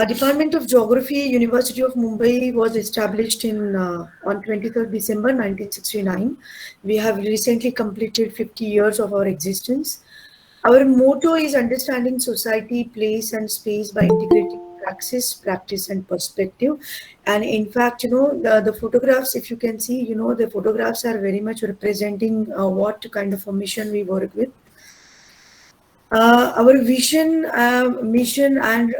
Department of Geography, University of Mumbai was established on 23rd December 1969. We have recently completed 50 years of our existence. Our motto is understanding society, place, and space by integrating praxis, practice, and perspective. And in fact, the photographs, if you can see, the photographs are very much representing what kind of a mission we work with. Our vision, mission, and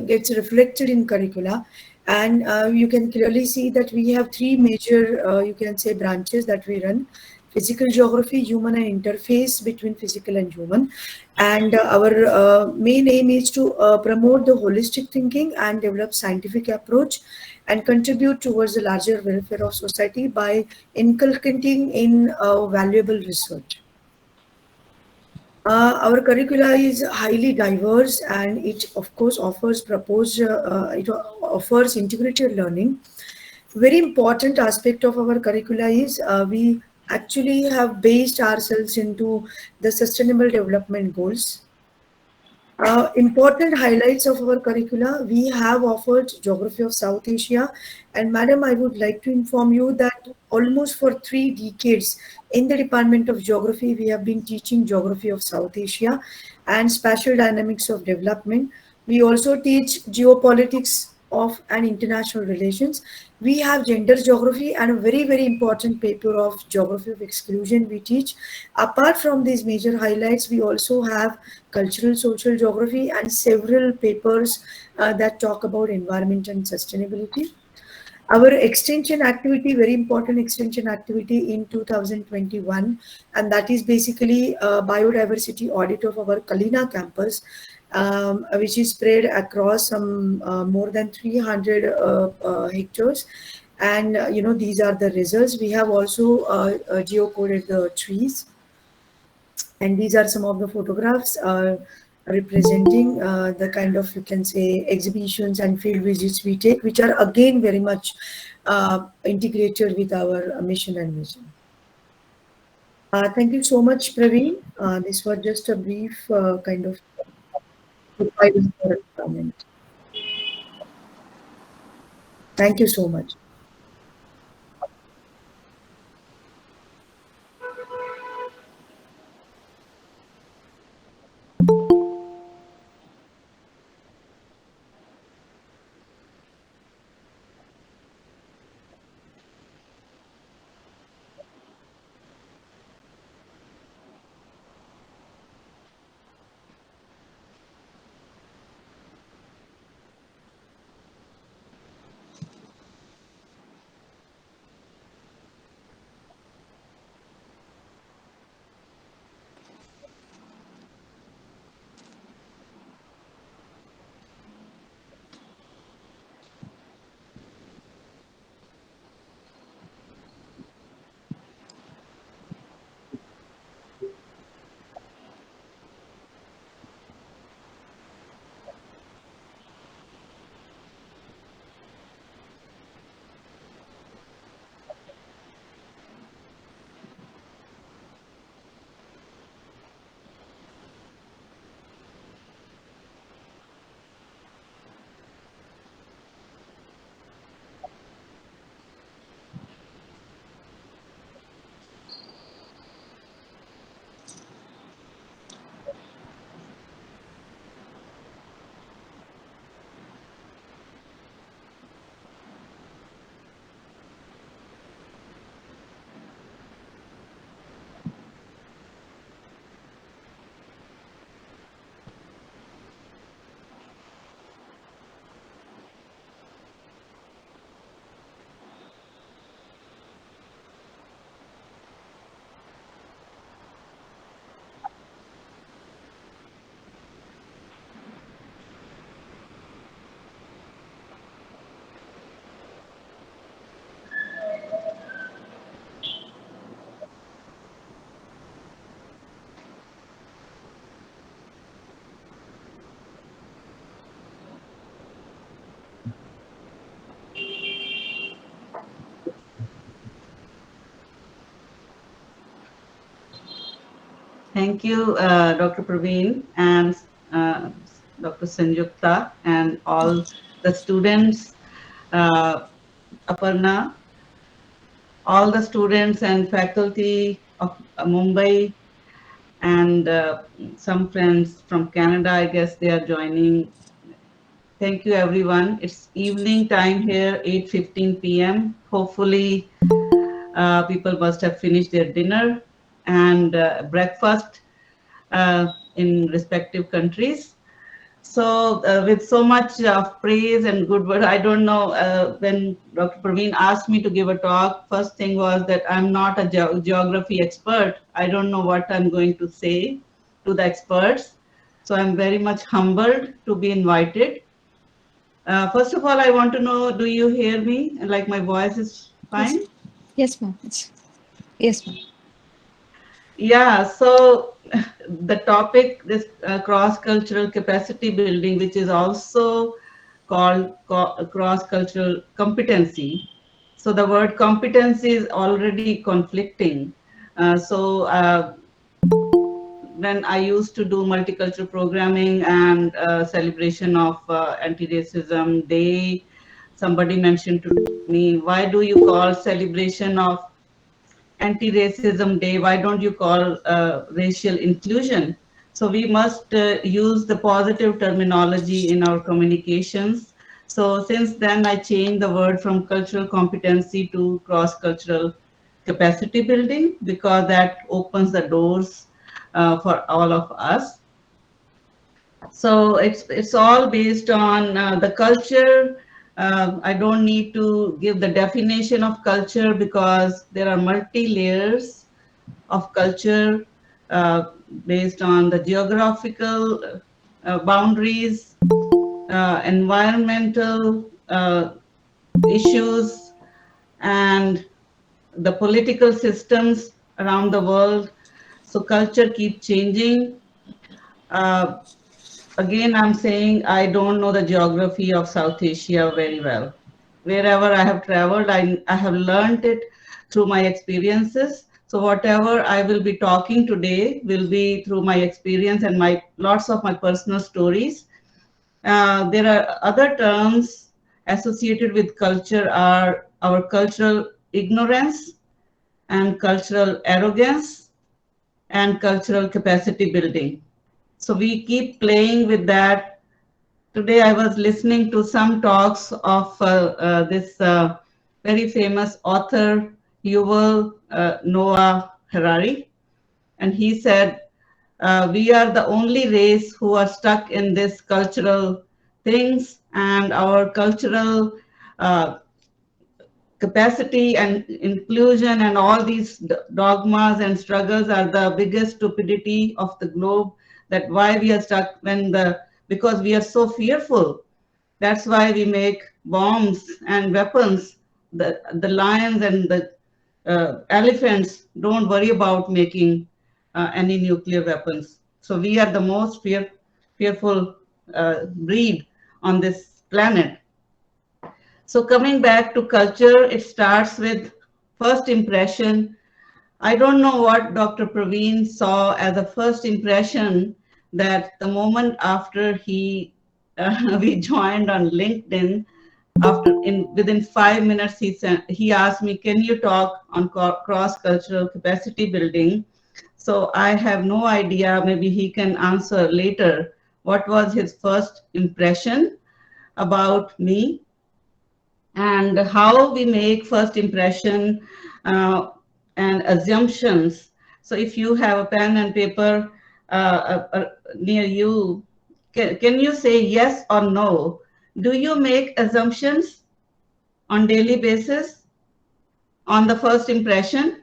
gets reflected in curricula, and you can clearly see that we have three major, you can say, branches that we run: physical geography, human and interface between physical and human. And our main aim is to promote the holistic thinking and develop scientific approach and contribute towards the larger welfare of society by inculcating in valuable research. Our curricula is highly diverse, and it of course it offers integrated learning. Very important aspect of our curricula is we actually have based ourselves into the sustainable development goals. Important highlights of our curricula: we have offered geography of South Asia, and madam, I would like to inform you that almost for 3 decades in the Department of Geography, we have been teaching geography of South Asia and spatial dynamics of development. We also teach geopolitics of and international relations. We have gender geography and a very, very important paper of geography of exclusion we teach. Apart from these major highlights, we also have cultural social geography and several papers that talk about environment and sustainability. Our extension activity, very important extension activity in 2021, and that is basically a biodiversity audit of our Kalina campus, which is spread across some more than 300 hectares. And these are the results. We have also geocoded the trees, and these are some of the photographs representing the kind of, you can say, exhibitions and field visits we take, which are again very much integrated with our mission and vision. Thank you so much, Praveen. This was just a brief kind of comment. Thank you so much. Thank you, Dr. Praveen and Dr. Sanjukta, and all the students, Aparna, all the students and faculty of Mumbai, and some friends from Canada, I guess they are joining. Thank you, everyone. It's evening time here, 8:15 p.m. Hopefully, people must have finished their dinner and breakfast in respective countries. So, with so much of praise and good word, I don't know, when Dr. Praveen asked me to give a talk, first thing was that I'm not a geography expert. I don't know what I'm going to say to the experts. So I'm very much humbled to be invited. First of all, I want to know, do you hear me? Like my voice is Yes. fine? Yes, ma'am. Yes, ma'am. Yeah, so the topic, this cross-cultural capacity building, which is also called cross-cultural competency. So the word competency is already conflicting. So when I used to do multicultural programming and celebration of anti-racism day, somebody mentioned to me, why do you call celebration of anti-racism day, why don't you call racial inclusion? So we must use the positive terminology in our communications. So since then I changed the word from cultural competency to cross-cultural capacity building, because that opens the doors for all of us. So it's all based on the culture. I don't need to give the definition of culture because there are multi layers of culture uh, based on the geographical boundaries, environmental issues, and the political systems around the world. So culture keeps changing. Uh, Again, I'm saying I don't know the geography of South Asia very well. Wherever I have traveled, I have learned it through my experiences. So whatever I will be talking today will be through my experience and my lots of my personal stories. There are other terms associated with culture are our cultural ignorance and cultural arrogance and cultural capacity building. So we keep playing with that. Today I was listening to some talks of this very famous author, Yuval Noah Harari, and he said, we are the only race who are stuck in this cultural things, and our cultural uh, capacity and inclusion and all these dogmas and struggles are the biggest stupidity of the globe. That why we are stuck, when the because we are so fearful, that's why we make bombs and weapons. The lions and the elephants don't worry about making any nuclear weapons. So we are the most fearful breed on this planet. So coming back to culture, it starts with first impression. I don't know what Dr. Praveen saw as a first impression, that the moment after we joined on LinkedIn, after in within 5 minutes he asked me, can you talk on cross cultural capacity building? So I have no idea, maybe he can answer later, what was his first impression about me and how we make first impression uh, and assumptions. So if you have a pen and paper near you, can you say yes or no? Do you make assumptions on daily basis on the first impression?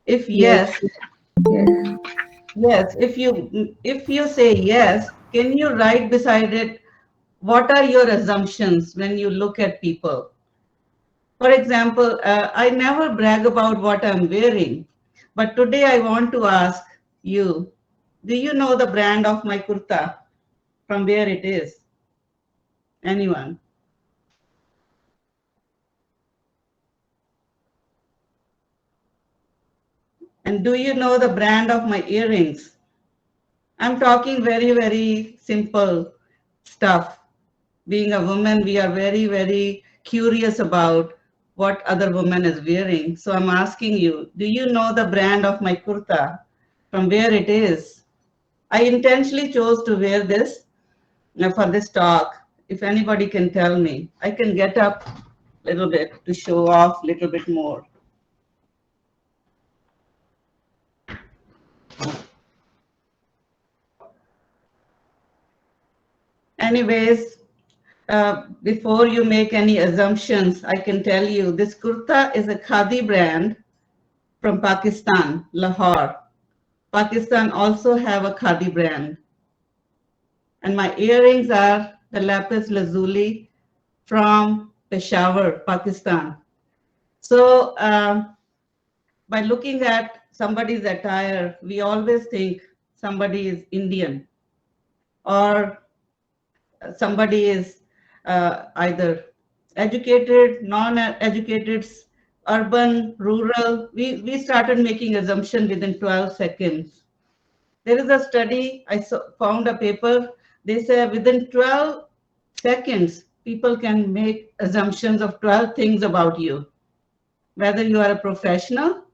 If Yes, yes, yes. yes. If you say yes, can you write beside it what are your assumptions when you look at people? For example, I never brag about what I'm wearing, but today I want to ask you, do you know the brand of my kurta? From where it is? Anyone? And do you know the brand of my earrings? I'm talking very, very simple stuff. Being a woman, we are very, very curious about what other woman is wearing. So I'm asking you, do you know the brand of my kurta? From where it is? I intentionally chose to wear this for this talk. If anybody can tell me, I can get up a little bit to show off a little bit more. Anyways, before you make any assumptions, I can tell you this kurta is a khadi brand from Pakistan, Lahore. Pakistan also have a khadi brand. And my earrings are the lapis lazuli from Peshawar, Pakistan. So by looking at somebody's attire, we always think somebody is Indian or somebody is either educated, non-educated, urban, rural. We started making assumption within 12 seconds. There is a study, I found a paper, they say within 12 seconds, people can make assumptions of 12 things about you, whether you are a professional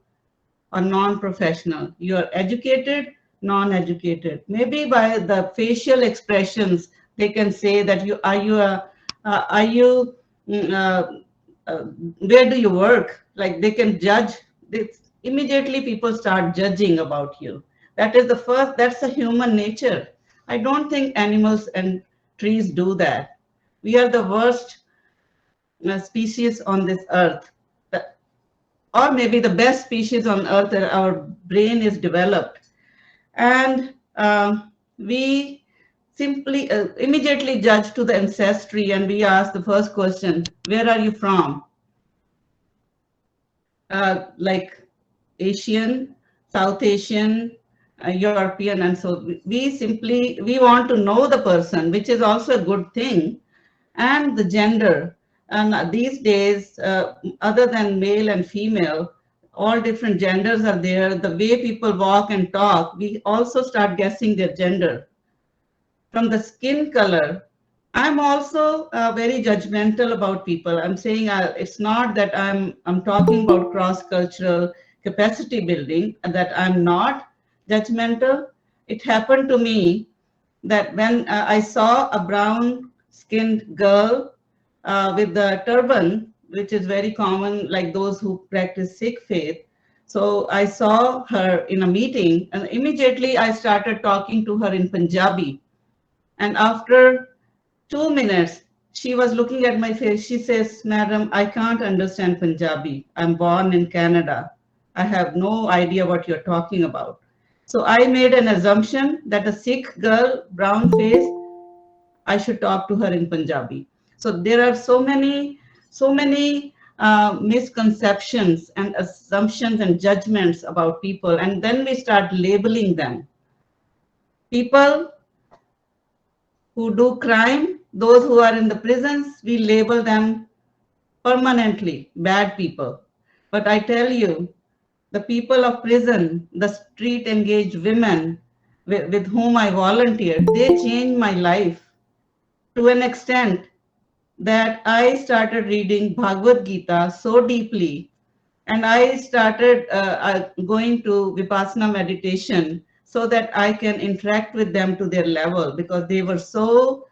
or non-professional, you are educated, non-educated. Maybe by the facial expressions, they can say that are you, mm, where do you work? Like they can judge. Immediately people start judging about you. That is the first, that's the human nature. I don't think animals and trees do that. We are the worst species on this earth. Or maybe the best species on earth, that our brain is developed. And we simply immediately judge to the ancestry, and we ask the first question, where are you from? Like Asian, South Asian, European, and so we want to know the person, which is also a good thing, and the gender. And these days, other than male and female, all different genders are there. The way people walk and talk, we also start guessing their gender. From the skin color, I'm also very judgmental about people. I'm saying it's not that I'm talking about cross-cultural capacity building, that I'm not judgmental. It happened to me that when I saw a brown-skinned girl with the turban, which is very common, like those who practice Sikh faith. So I saw her in a meeting, and immediately I started talking to her in Punjabi. And after 2 minutes, she was looking at my face. She says, "Madam, I can't understand Punjabi. I'm born in Canada. I have no idea what you're talking about." So I made an assumption that a Sikh girl, brown face, I should talk to her in Punjabi. So there are so many misconceptions and assumptions and judgments about people, and then we start labeling them. People who do crime, those who are in the prisons, we label them permanently bad people. But I tell you, the people of prison, the street engaged women with whom I volunteered, they changed my life to an extent that I started reading Bhagavad Gita so deeply, and I started going to Vipassana meditation so that I can interact with them to their level, because they were so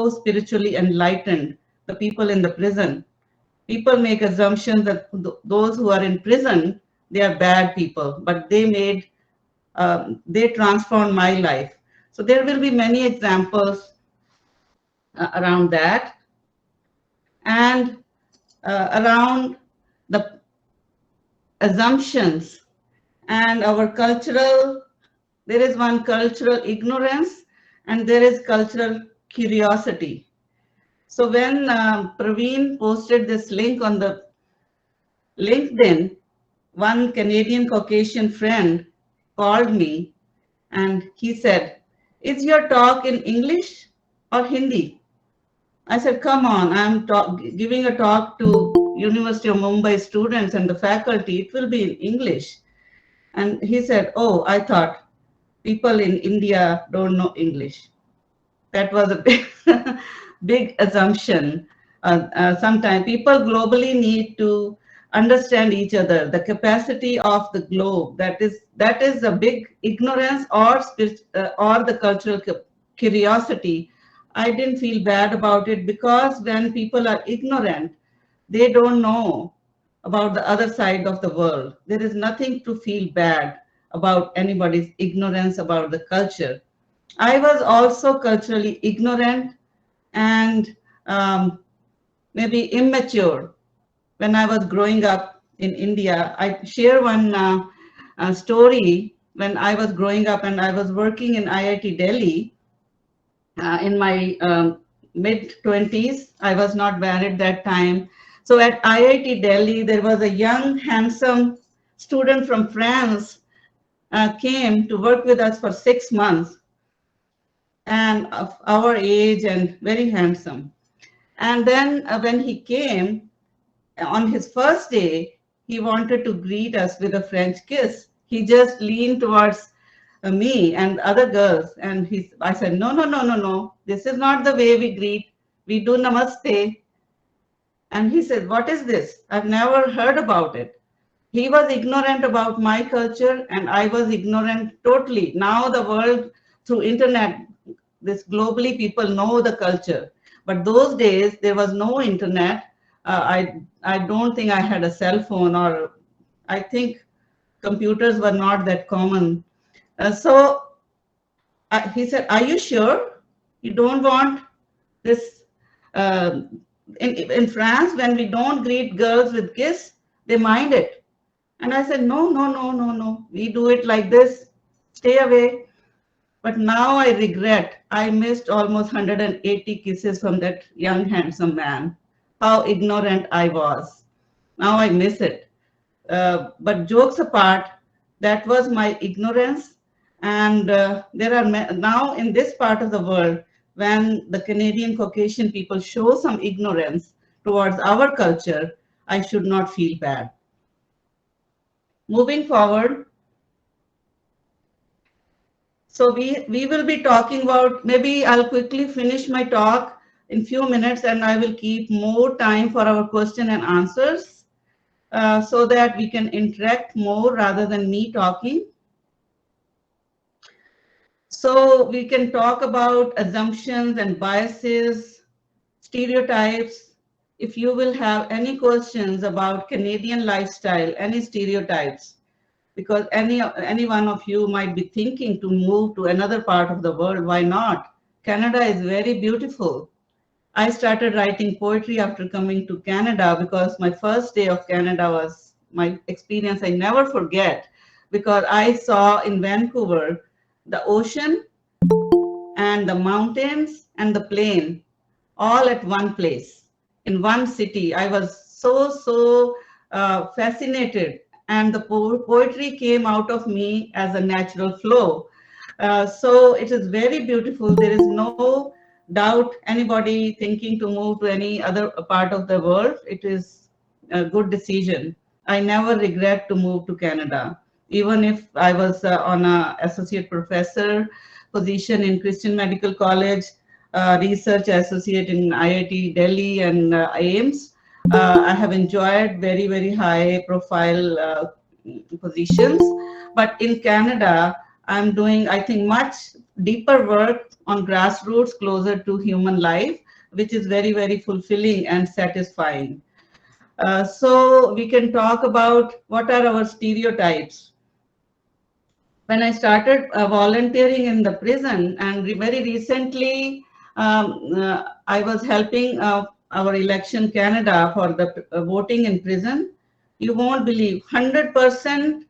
spiritually enlightened, the people in the prison. People make assumptions that those who are in prison, they are bad people, but they transformed my life. So there will be many examples around that, and around the assumptions and our cultural, there is one cultural ignorance and there is cultural curiosity. So when Praveen posted this link on the LinkedIn, one Canadian Caucasian friend called me and he said, "Is your talk in English or Hindi?" I said, "Come on, I'm giving a talk to University of Mumbai students and the faculty. It will be in English." And he said, "Oh, I thought people in India don't know English. That was a big, big assumption. Sometimes people globally need to understand each other. The capacity of the globe, that is a big ignorance or or the cultural curiosity. I didn't feel bad about it, because when people are ignorant, they don't know about the other side of the world. There is nothing to feel bad about anybody's ignorance about the culture. I was also culturally ignorant and maybe immature when I was growing up in India. I share one story. When I was growing up and I was working in IIT Delhi in my mid 20s. I was not married that time. So at IIT Delhi, there was a young, handsome student from France came to work with us for 6 months, and of our age and very handsome. And then when he came on his first day, he wanted to greet us with a French kiss. He just leaned towards me and other girls, and I said, no, no, no, no, no. This is not the way we greet. We do namaste. And he said, what is this? I've never heard about it. He was ignorant about my culture, and I was ignorant totally. Now the world, through internet, this globally people know the culture. But those days there was no internet. I don't think I had a cell phone, or I think computers were not that common. So he said, are you sure you don't want this? In France, when we don't greet girls with kiss, they mind it. And I said, no, no, no, no, no. We do it like this. Stay away. But now I regret. I missed almost 180 kisses from that young, handsome man. How ignorant I was. Now I miss it. But jokes apart, that was my ignorance. And there are now in this part of the world, when the Canadian Caucasian people show some ignorance towards our culture, I should not feel bad. Moving forward, so we will be talking about, maybe I'll quickly finish my talk in few minutes, and I will keep more time for our question and answers so that we can interact more rather than me talking. So we can talk about assumptions and biases, stereotypes. If you will have any questions about Canadian lifestyle, any stereotypes, because any one of you might be thinking to move to another part of the world, why not? Canada is very beautiful. I started writing poetry after coming to Canada, because my first day of Canada was my experience I never forget, because I saw in Vancouver the ocean and the mountains and the plain all at one place in one city. I was so fascinated, and the poetry came out of me as a natural flow. So it is very beautiful. There is no doubt anybody thinking to move to any other part of the world. It is a good decision. I never regret to move to Canada, even if I was on a associate professor position in Christian Medical College, research associate in IIT Delhi and AIMS. I have enjoyed very high profile positions, but in Canada, I'm doing, I think, much deeper work on grassroots closer to human life, which is very fulfilling and satisfying. So we can talk about what are our stereotypes. When I started volunteering in the prison, and very recently, I was helping our Election Canada for the voting in prison. You won't believe 100%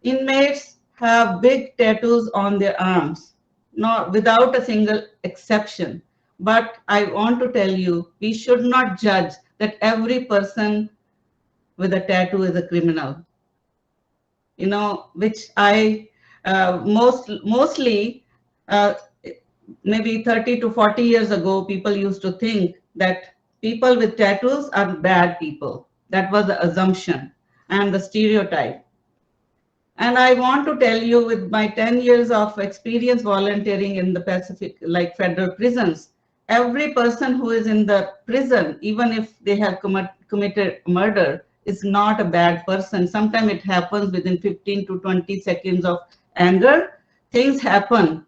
inmates have big tattoos on their arms, not without a single exception. But I want to tell you, we should not judge that every person with a tattoo is a criminal. You know, which I mostly maybe 30 to 40 years ago, people used to think that people with tattoos are bad people. That was the assumption and the stereotype. And I want to tell you, with my 10 years of experience volunteering in the Pacific, like federal prisons, every person who is in the prison, even if they have committed murder, is not a bad person. Sometimes it happens within 15 to 20 seconds of anger. Things happen,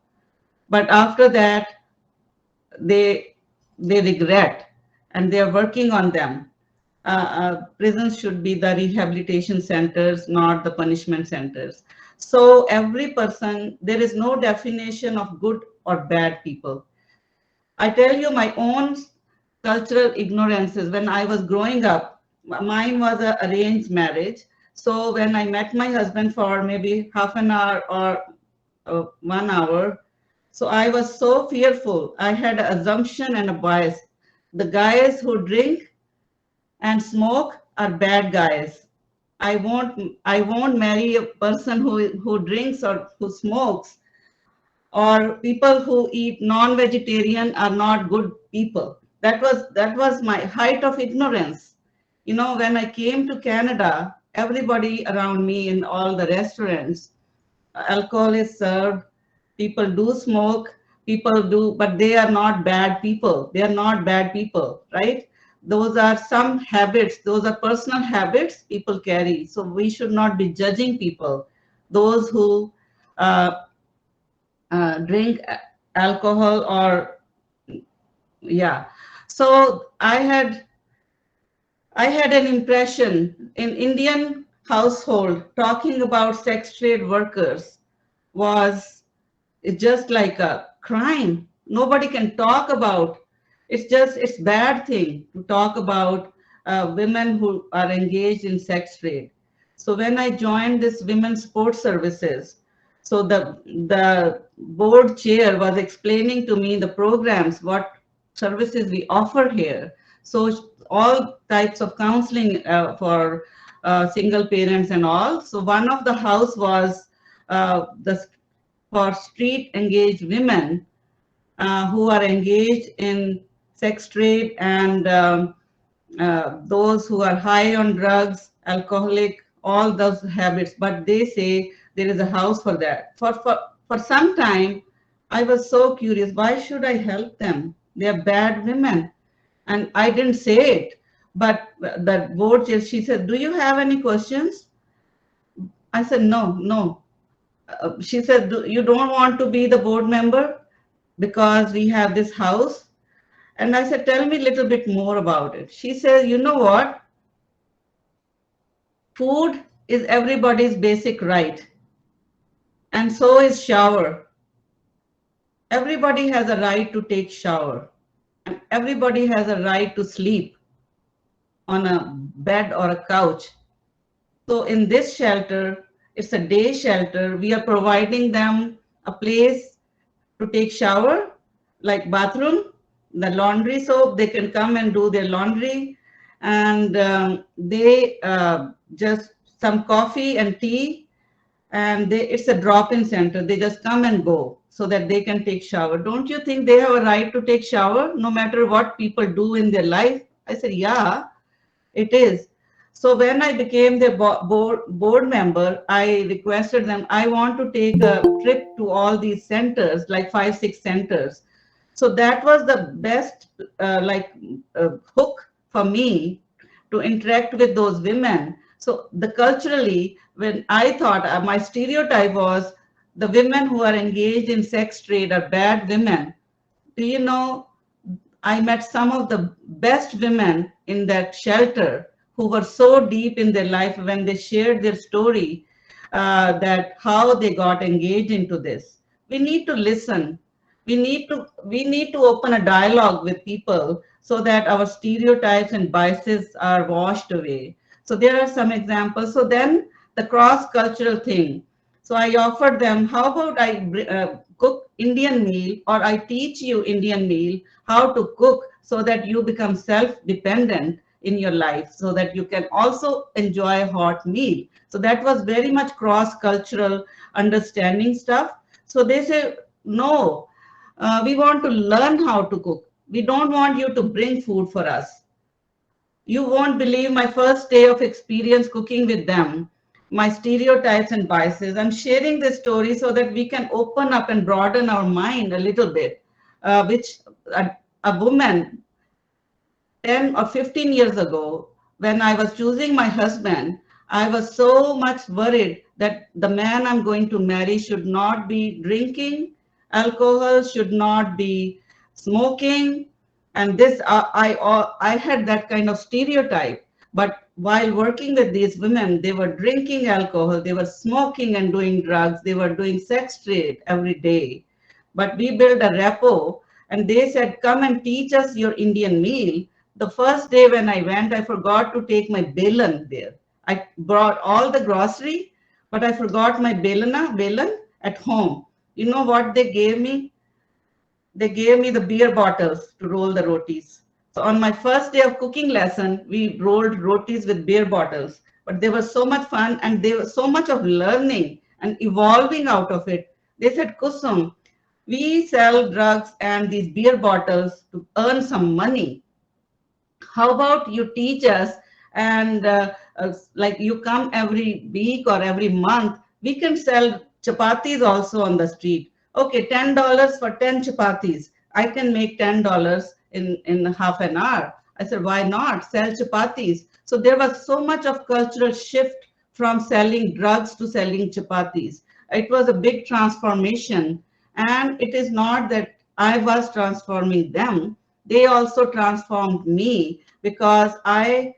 but after that, they regret, and they are working on them. Prisons should be the rehabilitation centers, not the punishment centers. So every person, there is no definition of good or bad people. I tell you my own cultural ignorances. When I was growing up, mine was an arranged marriage. So when I met my husband for maybe half an hour or 1 hour, so I was so fearful. I had an assumption and a bias. The guys who drink and smoke are bad guys. I won't marry a person who drinks or who smokes, or people who eat non-vegetarian are not good people. That was my height of ignorance. You know, when I came to Canada, everybody around me in all the restaurants, alcohol is served, people do smoke, people do, but they are not bad people. They are not bad people, right? Those are some habits, those are personal habits people carry. So we should not be judging people. Those who uh, drink alcohol, or yeah. So I had an impression in Indian household, talking about sex trade workers was just like a crime. Nobody can talk about. It's bad thing to talk about women who are engaged in sex trade. So when I joined this women's sports services, so the board chair was explaining to me the programs, what services we offer here. So all types of counseling for single parents and all. So one of the house was the for street engaged women who are engaged in sex trade, and those who are high on drugs, alcoholic, all those habits. But they say there is a house for that. For some time, I was so curious, why should I help them? They are bad women. And I didn't say it, but the board chair, she said, do you have any questions? I said, no, no. She said, you don't want to be the board member because we have this house? And I said, tell me a little bit more about it. She said, you know what? Food is everybody's basic right. And so is shower. Everybody has a right to take shower. And everybody has a right to sleep on a bed or a couch. So in this shelter, it's a day shelter. We are providing them a place to take shower, like bathroom, the laundry soap. They can come and do their laundry, and they just some coffee and tea, and it's a drop-in center. They just come and go so that they can take shower. Don't you think they have a right to take shower no matter what people do in their life? I said, yeah, it is. So when I became the board member, I requested them, I want to take a trip to all these centers, like 5, 6 centers. So that was the best hook for me to interact with those women. So the culturally, when I thought my stereotype was the women who are engaged in sex trade are bad women. Do you know, I met some of the best women in that shelter who were so deep in their life when they shared their story, that how they got engaged into this. We need to listen. We need to open a dialogue with people so that our stereotypes and biases are washed away. So there are some examples. So then the cross-cultural thing. So I offered them, how about I cook Indian meal, or I teach you Indian meal, how to cook so that you become self-dependent in your life, so that you can also enjoy a hot meal. So that was very much cross-cultural understanding stuff. So they say, no, we want to learn how to cook. We don't want you to bring food for us. You won't believe my first day of experience cooking with them. my stereotypes and biases. I'm sharing this story so that we can open up and broaden our mind a little bit, which a woman 10 or 15 years ago, when I was choosing my husband, I was so much worried that the man I'm going to marry should not be drinking alcohol, should not be smoking. And this, I had that kind of stereotype. But while working with these women, they were drinking alcohol, they were smoking and doing drugs, they were doing sex trade every day. But we built a rapport and they said, come and teach us your Indian meal. The first day when I went, I forgot to take my belan there. I brought all the grocery, but I forgot my belan at home. You know what they gave me? They gave me the beer bottles to roll the rotis. So on my first day of cooking lesson, we rolled rotis with beer bottles. But they were so much fun and there was so much of learning and evolving out of it. They said, Kusum, we sell drugs and these beer bottles to earn some money. How about you teach us and like you come every week or every month, we can sell chapatis also on the street. Okay, $10 for 10 chapatis. I can make $10 in half an hour. I said, why not sell chapatis? So there was so much of cultural shift from selling drugs to selling chapatis. It was a big transformation. And it is not that I was transforming them, they also transformed me because I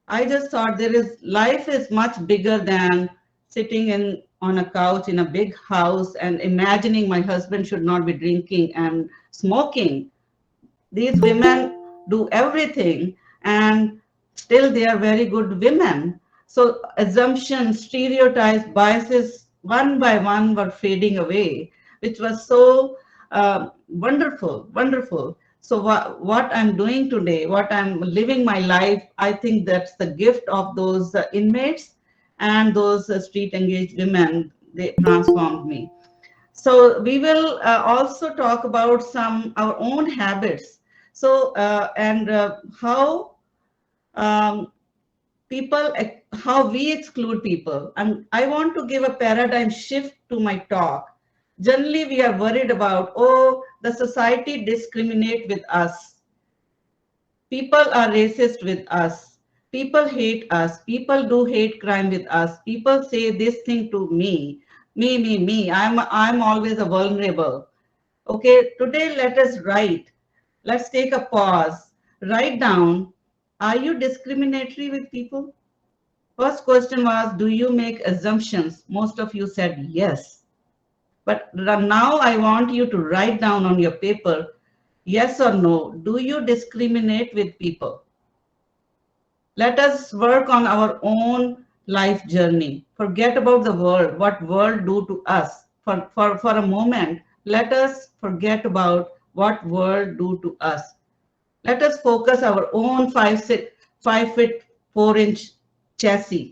just thought life is much bigger than sitting on a couch in a big house and imagining my husband should not be drinking and smoking. These women do everything and still they are very good women. So assumptions, stereotypes, biases, one by one were fading away, which was so wonderful, wonderful. So what I'm doing today, what I'm living my life, I think that's the gift of those inmates and those street engaged women. They transformed me. So we will also talk about our own habits. So and how um, how we exclude people. And I want to give a paradigm shift to my talk. Generally, we are worried about, oh, the society discriminate with us. People are racist with us. People hate us. People do hate crime with us. People say this thing to me. Me. I'm always a vulnerable. Okay, today let us write. Let's take a pause. Write down, are you discriminatory with people? First question was, do you make assumptions? Most of you said yes. But now I want you to write down on your paper, yes or no, do you discriminate with people? Let us work on our own life journey. Forget about the world, what world do to us. For a moment, let us forget about what world do to us. Let us focus our own 5 feet 4-inch chassis.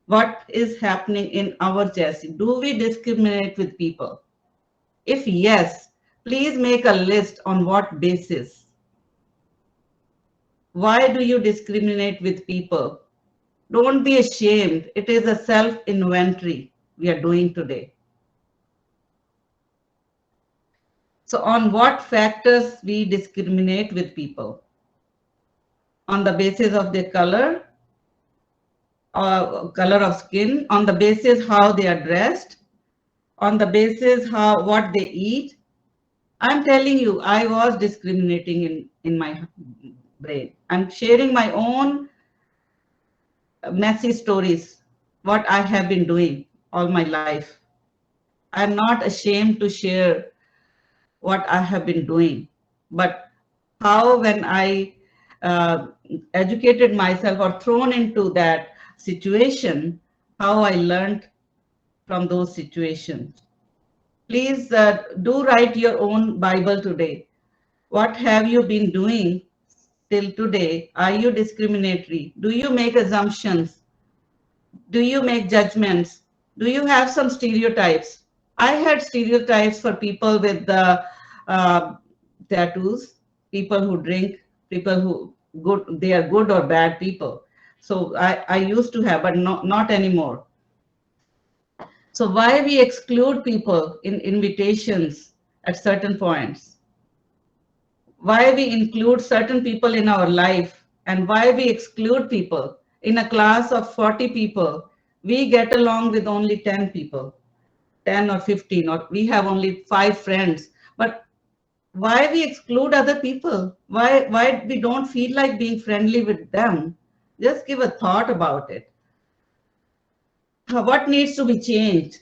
What is happening in our chassis? Do we discriminate with people? If yes, please make a list on what basis. Why do you discriminate with people? Don't be ashamed. It is a self-inventory we are doing today. So on what factors we discriminate with people? On the basis of their color, or color of skin, on the basis how they are dressed, on the basis what they eat. I'm telling you, I was discriminating in my brain. I'm sharing my own messy stories, what I have been doing all my life. I'm not ashamed to share what I have been doing, but how when I educated myself or thrown into that situation, how I learned from those situations. Please do write your own Bible today. What have you been doing till today? Are you discriminatory? Do you make assumptions? Do you make judgments? Do you have some stereotypes? I had stereotypes for people with the tattoos, people who drink, people who they are good or bad people. So I used to have, but not anymore. So why we exclude people in invitations at certain points? Why we include certain people in our life, and why we exclude people? In a class of 40 people, we get along with only 10 people, 10 or 15, or we have only 5 friends. But why we exclude other people? Why we don't feel like being friendly with them? Just give a thought about it. What needs to be changed?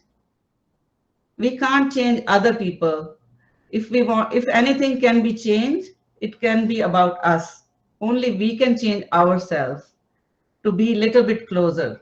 We can't change other people. If we want, if anything can be changed, it can be about us. Only we can change ourselves to be a little bit closer.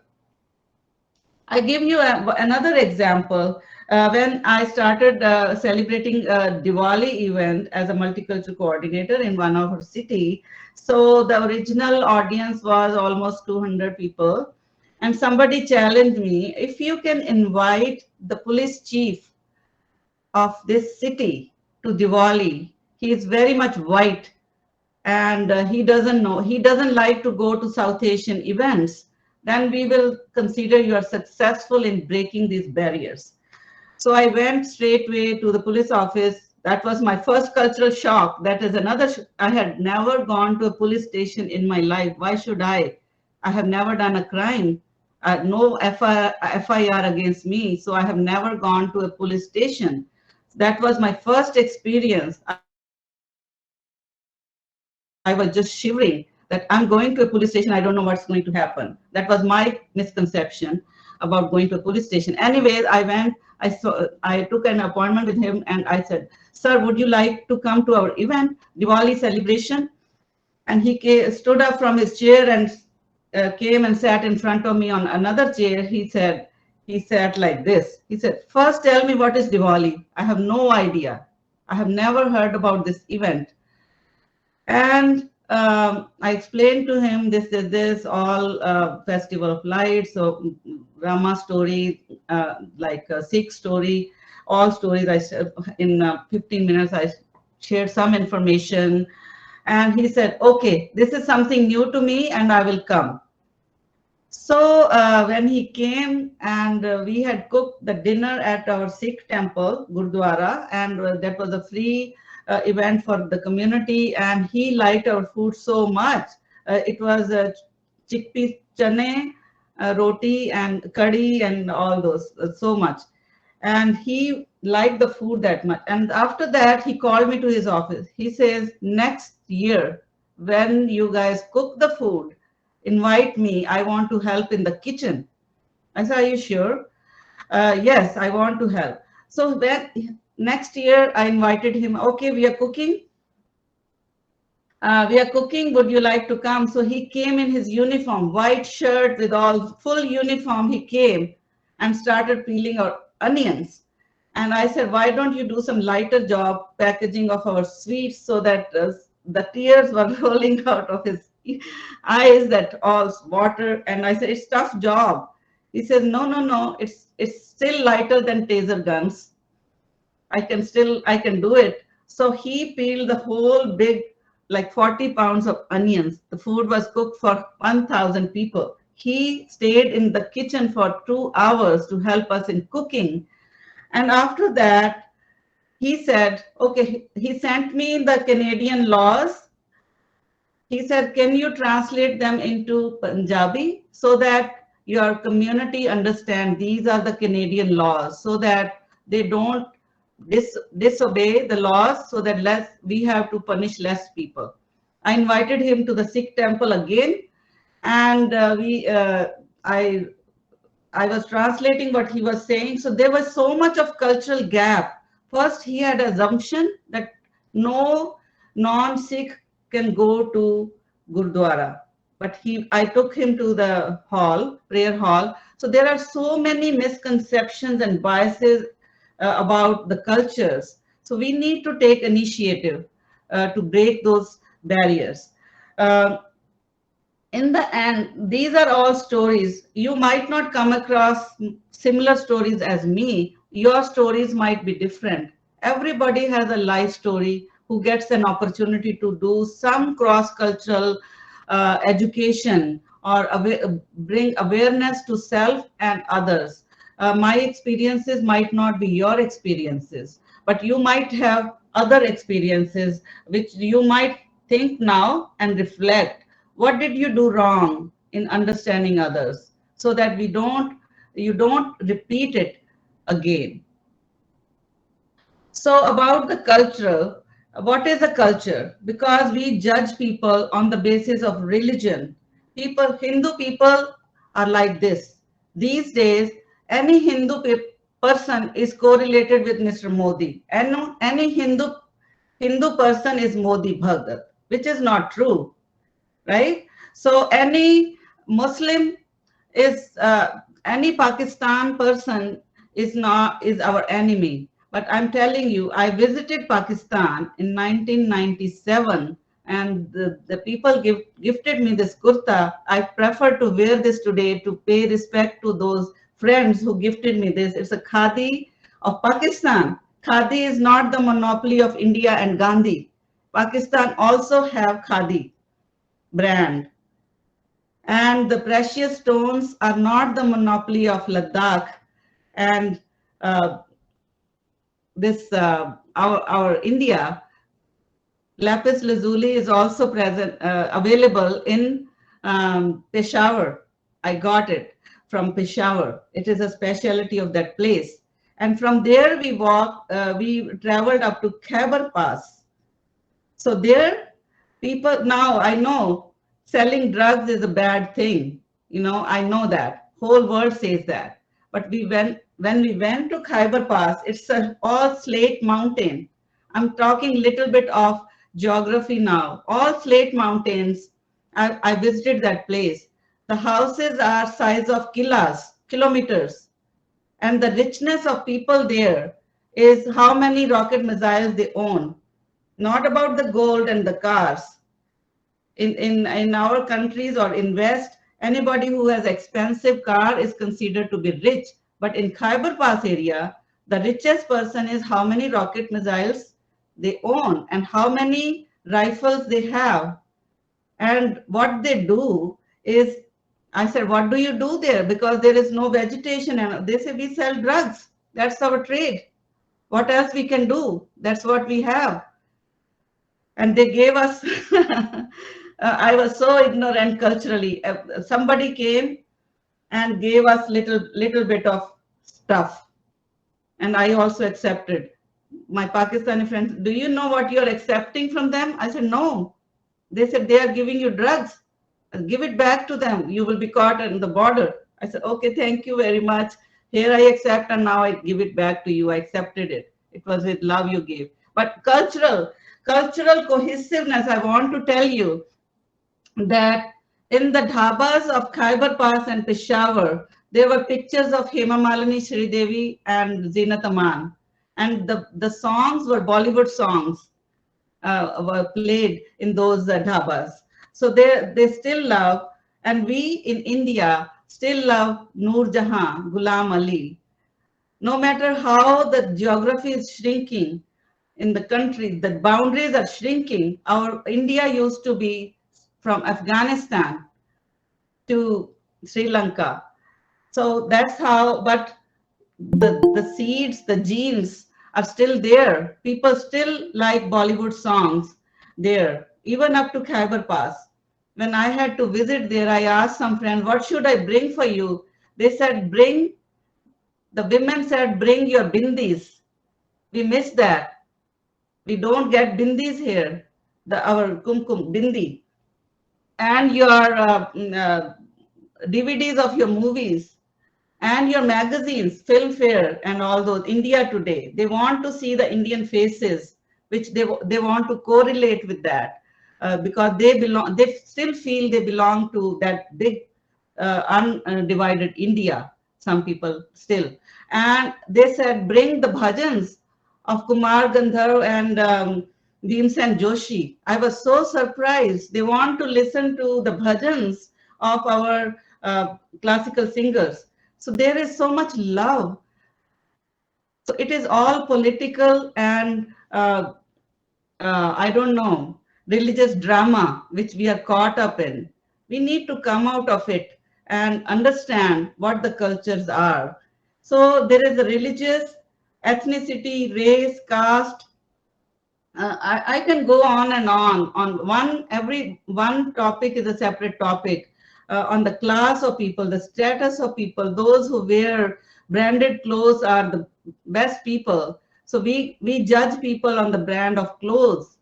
I give you another example. When I started celebrating a Diwali event as a multicultural coordinator in one of our city, so the original audience was almost 200 people, and somebody challenged me, if you can invite the police chief of this city to Diwali, he is very much white, and he doesn't like to go to South Asian events, then we will consider you are successful in breaking these barriers. So I went straightway to the police office. That was my first cultural shock. That is another, I had never gone to a police station in my life. Why should I? I have never done a crime. No FIR against me. So I have never gone to a police station. That was my first experience. I was just shivering that I'm going to a police station. I don't know what's going to happen. That was my misconception about going to a police station. Anyways, I took an appointment with him and I said, sir, would you like to come to our event, Diwali celebration? And he stood up from his chair and came and sat in front of me on another chair. He sat like this. He said, first tell me what is Diwali. I have no idea. I have never heard about this event. And I explained to him this all festival of lights, so Rama story, like Sikh story, all stories. In 15 minutes I shared some information, and he said, "Okay, this is something new to me, and I will come." So when he came and we had cooked the dinner at our Sikh temple, Gurdwara, and that was a free event for the community, and he liked our food so much. It was chickpea chane, roti and curry and all those, so much. And he liked the food that much. And after that, he called me to his office. He says, next year, when you guys cook the food, invite me. I want to help in the kitchen. I said, are you sure? Yes, I want to help. So then next year I invited him. Okay, we are cooking. Would you like to come? So he came in his uniform, white shirt with all full uniform. He came and started peeling our onions. And I said, why don't you do some lighter job packaging of our sweets, so that the tears were rolling out of his eyes, that all water. And I said, it's tough job. He says, no, it's still lighter than taser guns. I can do it. So he peeled the whole big, like 40 pounds of onions. The food was cooked for 1,000 people. He stayed in the kitchen for 2 hours to help us in cooking. And after that, he said, okay, he sent me the Canadian laws. He said, can you translate them into Punjabi so that your community understand these are the Canadian laws, so that they don't disobey the laws, so that we have to punish less people. I invited him to the Sikh temple again, and I was translating what he was saying. So there was so much of cultural gap. First, he had assumption that no non-Sikh can go to Gurdwara, but I took him to the hall, prayer hall. So there are so many misconceptions and biases about the cultures. So we need to take initiative to break those barriers. Uh, in the end, these are all stories. You might not come across similar stories as me. Your stories might be different. Everybody has a life story who gets an opportunity to do some cross-cultural education or bring awareness to self and others. My experiences might not be your experiences, but you might have other experiences which you might think now and reflect. What did you do wrong in understanding others, so that you don't repeat it again? So about the cultural, what is a culture? Because we judge people on the basis of religion. Hindu people are like this. These days, any person is correlated with Mr. Modi. And any Hindu person is Modi Bhagat, which is not true, right? So Muslim any Pakistan person is our enemy. But I'm telling you, I visited Pakistan in 1997, and the people gifted me this kurta. I prefer to wear this today to pay respect to those friends who gifted me this. It's a khadi of Pakistan. Khadi is not the monopoly of India and Gandhi. Pakistan also have khadi brand. And the precious stones are not the monopoly of Ladakh and uh, our India. Lapis lazuli is also available in Peshawar. I got it from Peshawar. It is a specialty of that place. And from there we traveled up to Khyber Pass. So there, people now, I know selling drugs is a bad thing. I know that. Whole world says that. But when we went to Khyber Pass, it's all slate mountain. I'm talking little bit of geography now. All slate mountains. I visited that place. The houses are size of kilometers. And the richness of people there is how many rocket missiles they own, not about the gold and the cars. In our countries or in West, anybody who has expensive car is considered to be rich. But in Khyber Pass area, the richest person is how many rocket missiles they own and how many rifles they have. And what they do is, I said, what do you do there? Because there is no vegetation. And they say, we sell drugs. That's our trade. What else we can do? That's what we have. And they gave us, I was so ignorant culturally. Somebody came and gave us little bit of stuff. And I also accepted. My Pakistani friends, do you know what you're accepting from them? I said, no. They said, they are giving you drugs. Give it back to them. You will be caught on the border. I said, okay, thank you very much. Here I accept, and now I give it back to you. I accepted it. It was with love you gave. But cultural cohesiveness, I want to tell you that in the dhabas of Khyber Pass and Peshawar, there were pictures of Hema Malini Sridevi and Zinat Aman. And the songs were Bollywood songs, were played in those dhabas. So they still love, and we in India still love Noor Jahan, Ghulam Ali. No matter how the geography is shrinking in the country, the boundaries are shrinking. Our India used to be from Afghanistan to Sri Lanka. So that's how, but the seeds, the genes are still there. People still like Bollywood songs there, even up to Khyber Pass. When I had to visit there, I asked some friends, what should I bring for you? They said, the women said, bring your bindis. We miss that. We don't get bindis here, our kumkum, bindi. And your DVDs of your movies and your magazines, Filmfare and all those, India Today. They want to see the Indian faces, which they want to correlate with that because they still feel they belong to that big undivided India, some people still. And they said, bring the bhajans of Kumar Gandharv and Bhimsen Joshi. I was so surprised. They want to listen to the bhajans of our classical singers. So there is so much love. So it is all political and I don't know, religious drama which we are caught up in. We need to come out of it and understand what the cultures are. So there is a religious, ethnicity, race, caste. I can go on and on. Every one topic is a separate topic. On the class of people, the status of people, those who wear branded clothes are the best people. So we judge people on the brand of clothes.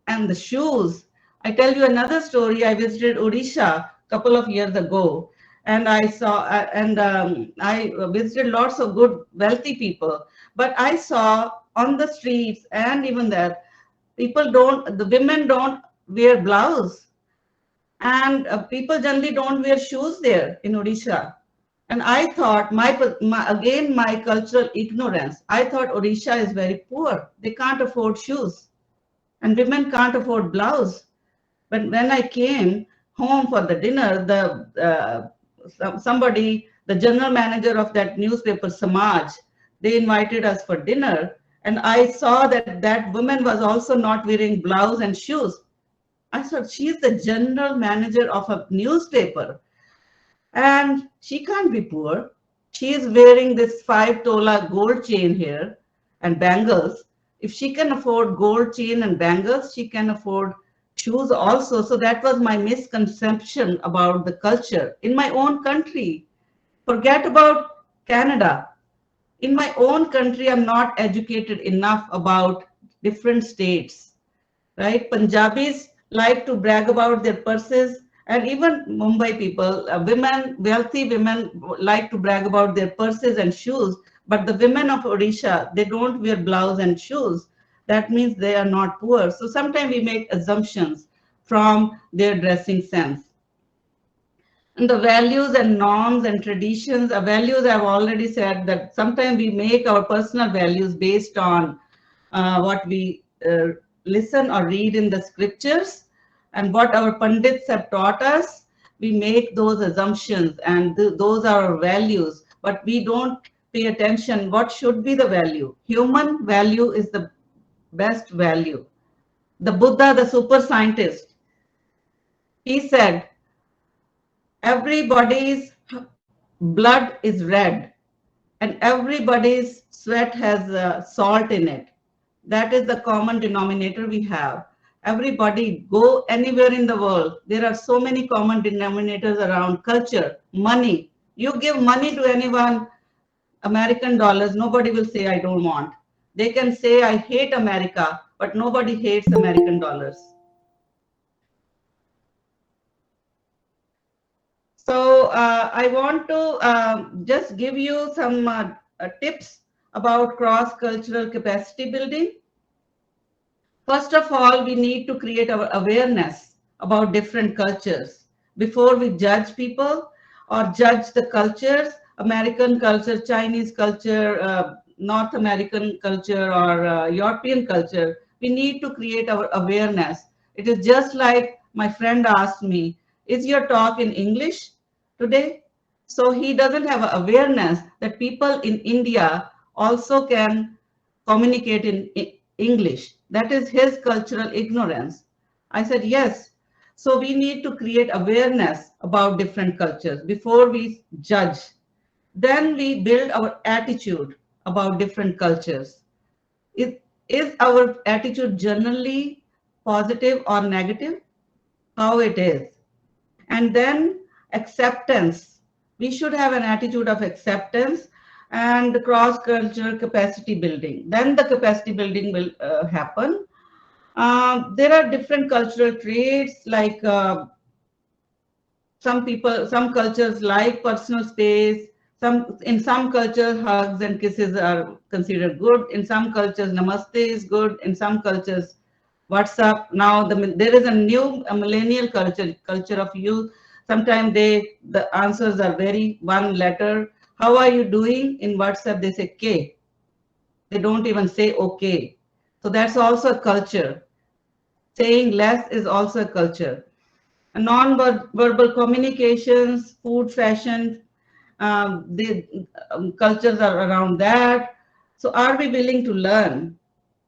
And the shoes. I tell you another story. I visited Odisha a couple of years ago, and I saw I visited lots of good wealthy people. But I saw on the streets and even there, the women don't wear blouse, and people generally don't wear shoes there in Odisha. And I thought again my cultural ignorance. I thought Odisha is very poor. They can't afford shoes and women can't afford blouse. But when I came home for the dinner, the general manager of that newspaper, Samaj, they invited us for dinner, and I saw that that woman was also not wearing blouse and shoes. I thought she's the general manager of a newspaper, and she can't be poor. She is wearing this 5 tola gold chain here and bangles. If she can afford gold chain and bangles, she can afford shoes also. So that was my misconception about the culture in my own country. Forget about Canada. In my own country, I'm not educated enough about different states, right? Punjabis like to brag about their purses, and even Mumbai people, wealthy women like to brag about their purses and shoes. But the women of Odisha, they don't wear blouse and shoes. That means they are not poor. So sometimes we make assumptions from their dressing sense. And the values and norms and traditions, values I've already said that sometimes we make our personal values based on what we listen or read in the scriptures and what our pundits have taught us. We make those assumptions and those are our values, but we don't pay attention what should be the value. Human value is the best value. The Buddha, the super scientist, he said, everybody's blood is red and everybody's sweat has salt in it. That is the common denominator we have. Everybody, go anywhere in the world. There are so many common denominators around culture, money. You give money to anyone, American dollars, nobody will say, I don't want. They can say, I hate America, but nobody hates American dollars. So I want to just give you some tips about cross-cultural capacity building. First of all, we need to create our awareness about different cultures before we judge people or judge the cultures, American culture, Chinese culture, North American culture, or European culture. We need to create our awareness. It is just like my friend asked me, is your talk in English today? So he doesn't have awareness that people in India also can communicate in English. That is his cultural ignorance. I said, yes. So we need to create awareness about different cultures before we judge. Then we build our attitude about different cultures. Is our attitude generally positive or negative? How it is? And then acceptance. We should have an attitude of acceptance and cross-cultural capacity building. Then the capacity building will happen. There are different cultural traits like some cultures like personal space. In some cultures, hugs and kisses are considered good. In some cultures, namaste is good. In some cultures, WhatsApp. Now there is a new millennial culture of youth. Sometimes the answers are very one letter. How are you doing? In WhatsApp, they say K. They don't even say okay. So that's also a culture. Saying less is also a culture. Non-verbal communications, food, fashion, the cultures are around that. So are we willing to learn?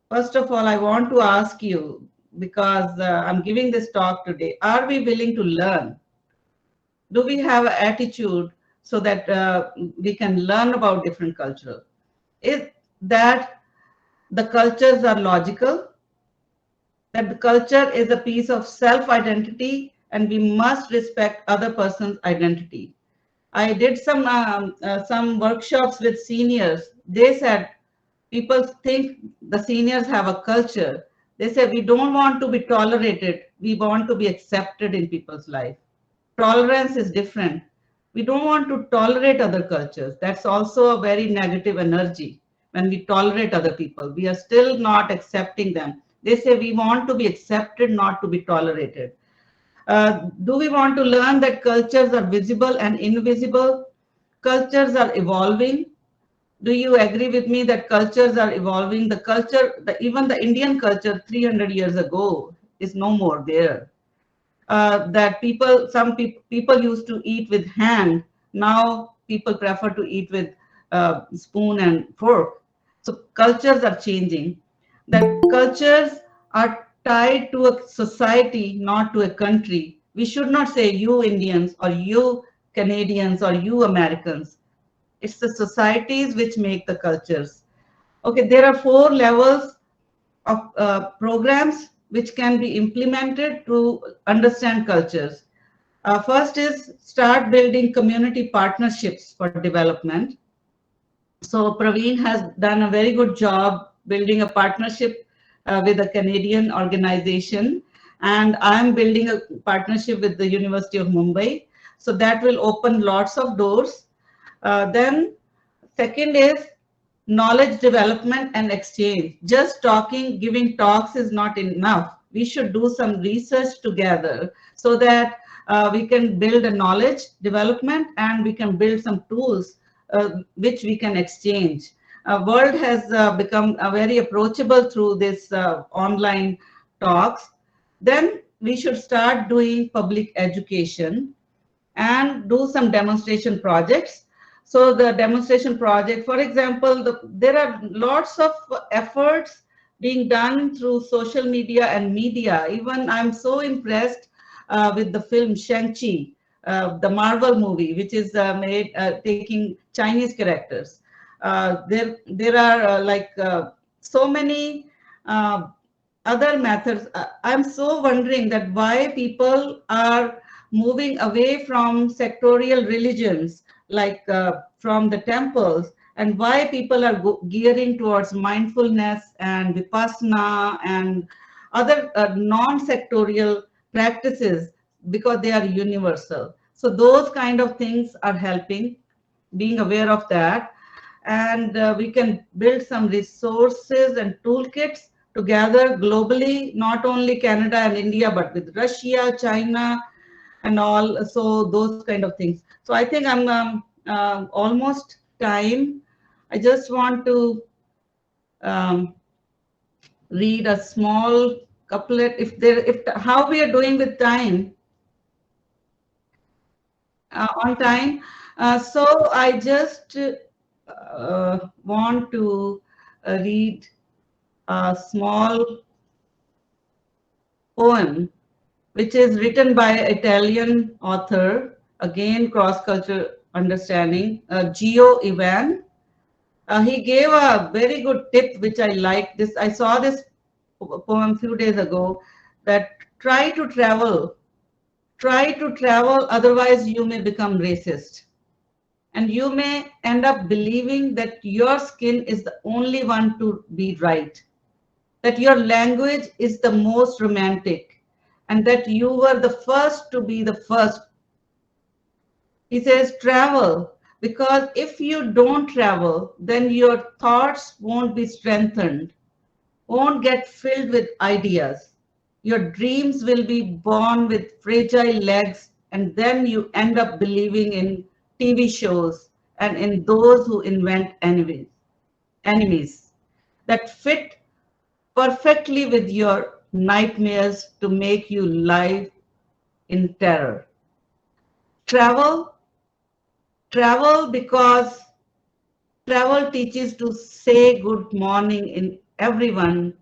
First of all, I want to ask you, because I'm giving this talk today, are we willing to learn? Do we have an attitude so that we can learn about different cultures, is that the cultures are logical, that the culture is a piece of self-identity, and we must respect other person's identity. I did some workshops with seniors. They said people think the seniors have a culture. They say we don't want to be tolerated. We want to be accepted in people's life. Tolerance is different. We don't want to tolerate other cultures. That's also a very negative energy. When we tolerate other people, we are still not accepting them. They say we want to be accepted, not to be tolerated. Do we want to learn that cultures are visible and invisible? Cultures are evolving. Do you agree with me that cultures are evolving? The culture, even the Indian culture 300 years ago is no more there. That some people used to eat with hand. Now people prefer to eat with spoon and fork. So cultures are changing. That cultures are tied to a society, not to a country. We should not say you Indians or you Canadians or you Americans. It's the societies which make the cultures. Okay, there are 4 levels of programs which can be implemented to understand cultures. First is start building community partnerships for development. So Praveen has done a very good job building a partnership with a Canadian organization, and I'm building a partnership with the University of Mumbai. So that will open lots of doors. Then second is knowledge development and exchange. Just talking, giving talks is not enough. We should do some research together so that we can build a knowledge development and we can build some tools which we can exchange. World has become very approachable through this online talks. Then we should start doing public education and do some demonstration projects. So the demonstration project, for example, there are lots of efforts being done through social media and media. Even I'm so impressed with the film Shang-Chi, the Marvel movie, which is made taking Chinese characters. There are so many other methods. I'm so wondering that why people are moving away from sectorial religions, like from the temples, and why people are gearing towards mindfulness and vipassana and other non-sectorial practices, because they are universal. So those kind of things are helping, being aware of that. And we can build some resources and toolkits together globally, not only Canada and India, but with Russia, China, and all. So those kind of things. So I think I'm almost time. I just want to read a small couplet. How we are doing with time, on time. So I just want to read a small poem which is written by Italian author, again cross-cultural understanding, Gio Ivan. He gave a very good tip which I like. This I saw this poem a few days ago, that try to travel, otherwise you may become racist. And you may end up believing that your skin is the only one to be right, that your language is the most romantic, and that you were the first to be the first. He says, travel, because if you don't travel, then your thoughts won't be strengthened, won't get filled with ideas. Your dreams will be born with fragile legs, and then you end up believing in TV shows and in those who invent enemies that fit perfectly with your nightmares to make you live in terror. Travel, because travel teaches to say good morning in everyone.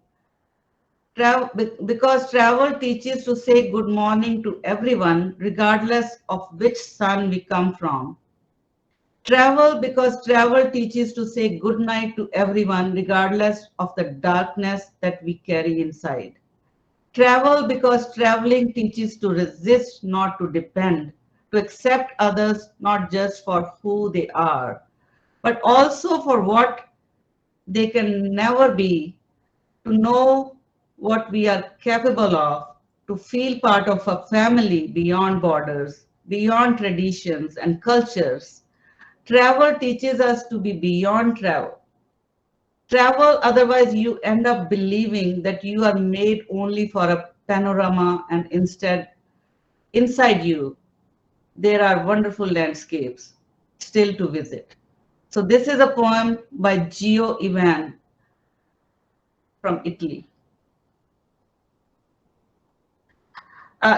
Because travel teaches to say good morning to everyone, regardless of which sun we come from. Travel because travel teaches to say good night to everyone, regardless of the darkness that we carry inside. Travel because traveling teaches to resist, not to depend, to accept others not just for who they are, but also for what they can never be, to know what we are capable of, to feel part of a family beyond borders, beyond traditions and cultures. Travel teaches us to be beyond travel. Travel, otherwise, you end up believing that you are made only for a panorama, and instead, inside you, there are wonderful landscapes still to visit. So, this is a poem by Gio Ivan from Italy.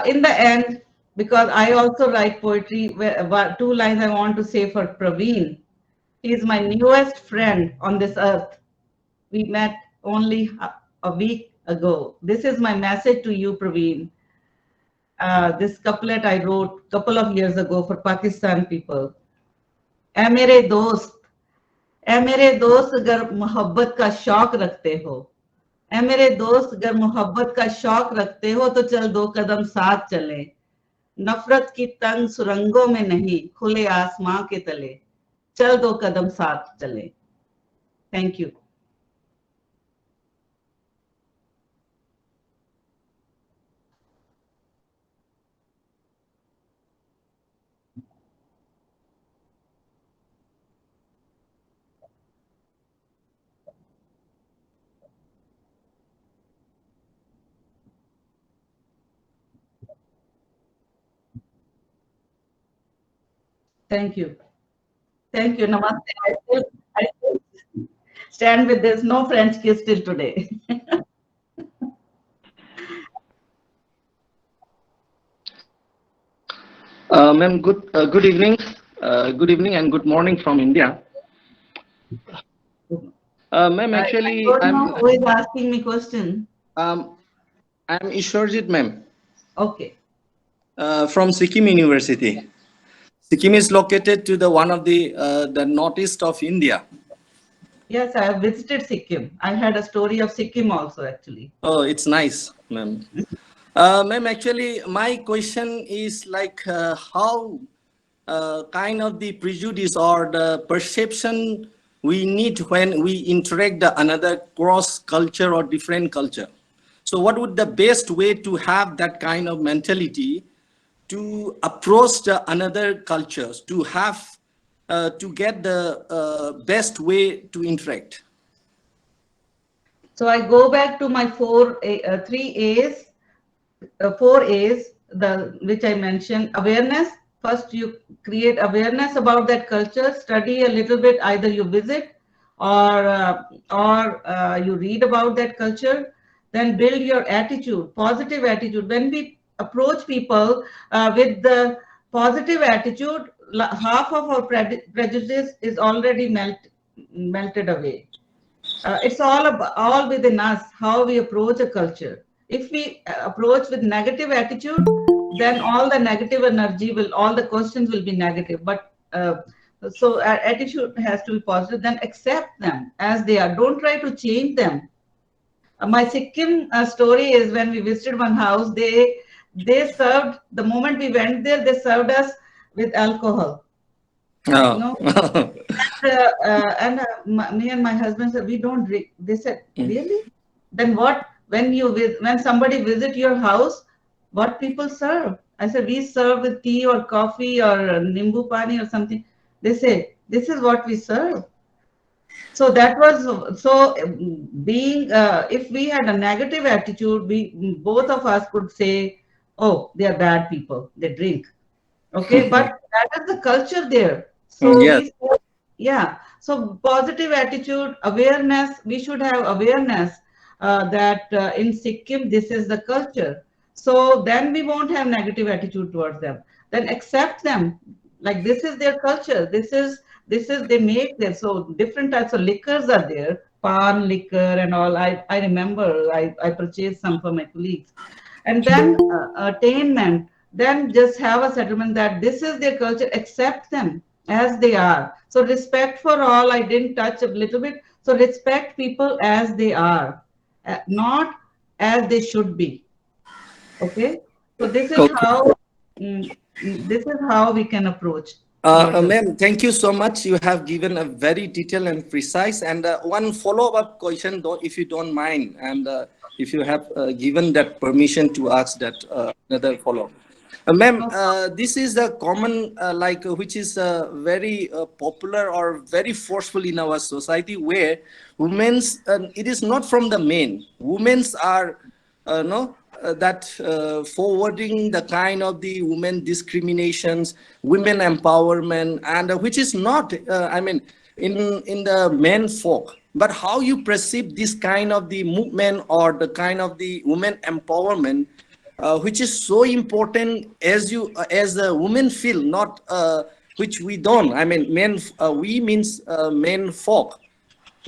In the end, because I also write poetry, two lines I want to say for Praveen. He is my newest friend on this earth. We met only a week ago. This is my message to you, Praveen. This couplet I wrote a couple of years ago for Pakistan people. ऐ मेरे दोस्त, ऐ मेरे दोस्त अगर मोहब्बत का शौक रखते हो, ऐ मेरे दोस्त अगर मोहब्बत का शौक रखते हो तो चल दो कदम साथ चलें, नफरत की तंग सुरंगों में नहीं, खुले आसमां के तले, चल दो कदम साथ चलें. Thank you. Thank you. Thank you. Namaste. I still stand with this. No French kiss till today. Ma'am, good evening and good morning from India. Ma'am, actually, I don't know who is asking me question. I'm Ishwarjit, ma'am. Okay. From Sikkim University. Sikkim is located to the one of the northeast of India. Yes, I have visited Sikkim. I had a story of Sikkim also, actually. Oh, it's nice, ma'am. Ma'am, actually, my question is like how kind of the prejudice or the perception we need when we interact the another cross culture or different culture. So what would the best way to have that kind of mentality to approach the another cultures, to have to get the best way to interact? So I go back to my four A's, which I mentioned. Awareness. First, you create awareness about that culture. Study a little bit. Either you visit or you read about that culture. Then build your attitude, positive attitude. When we approach people with the positive attitude, half of our prejudice is already melted away. It's all within us how we approach a culture. If we approach with negative attitude, then all the negative energy all the questions will be negative. But so attitude has to be positive. Then accept them as they are. Don't try to change them. My Sikkim story is when we visited one house. They served, the moment we went there, they served us with alcohol. Oh. You know? Me and my husband said, we don't drink. They said, really? Then what? When somebody visit your house, what people serve? I said, we serve with tea or coffee or nimbu pani or something. They say, this is what we serve. So that was being. If we had a negative attitude, both of us could say, oh, they are bad people. They drink. Okay, but that is the culture there. So yes. So positive attitude, awareness. We should have awareness that in Sikkim this is the culture. So then we won't have negative attitude towards them. Then accept them. Like this is their culture. This is they make there. So different types of liquors are there. Pan liquor and all. I remember I purchased some for my colleagues. And then attainment. Then just have a settlement that this is their culture. Accept them. as they are. So respect for all, I didn't touch a little bit. So respect people as they are, not as they should be. Okay. So this is Okay. how this is how we can approach towards the. Ma'am, thank you so much. You have given a very detailed and precise. And one follow-up question, though, if you don't mind, and if you have given that permission to ask that another follow-up. Ma'am, this is a common, which is very popular or very forceful in our society, where women's, it is not from the men. Women's are, no, that forwarding the kind of the women discriminations, women empowerment, and which is not, I mean, in the men folk. But how you perceive this kind of the movement or the kind of the women empowerment, which is so important as you as a women feel, not which we don't. I mean, men. We means men folk,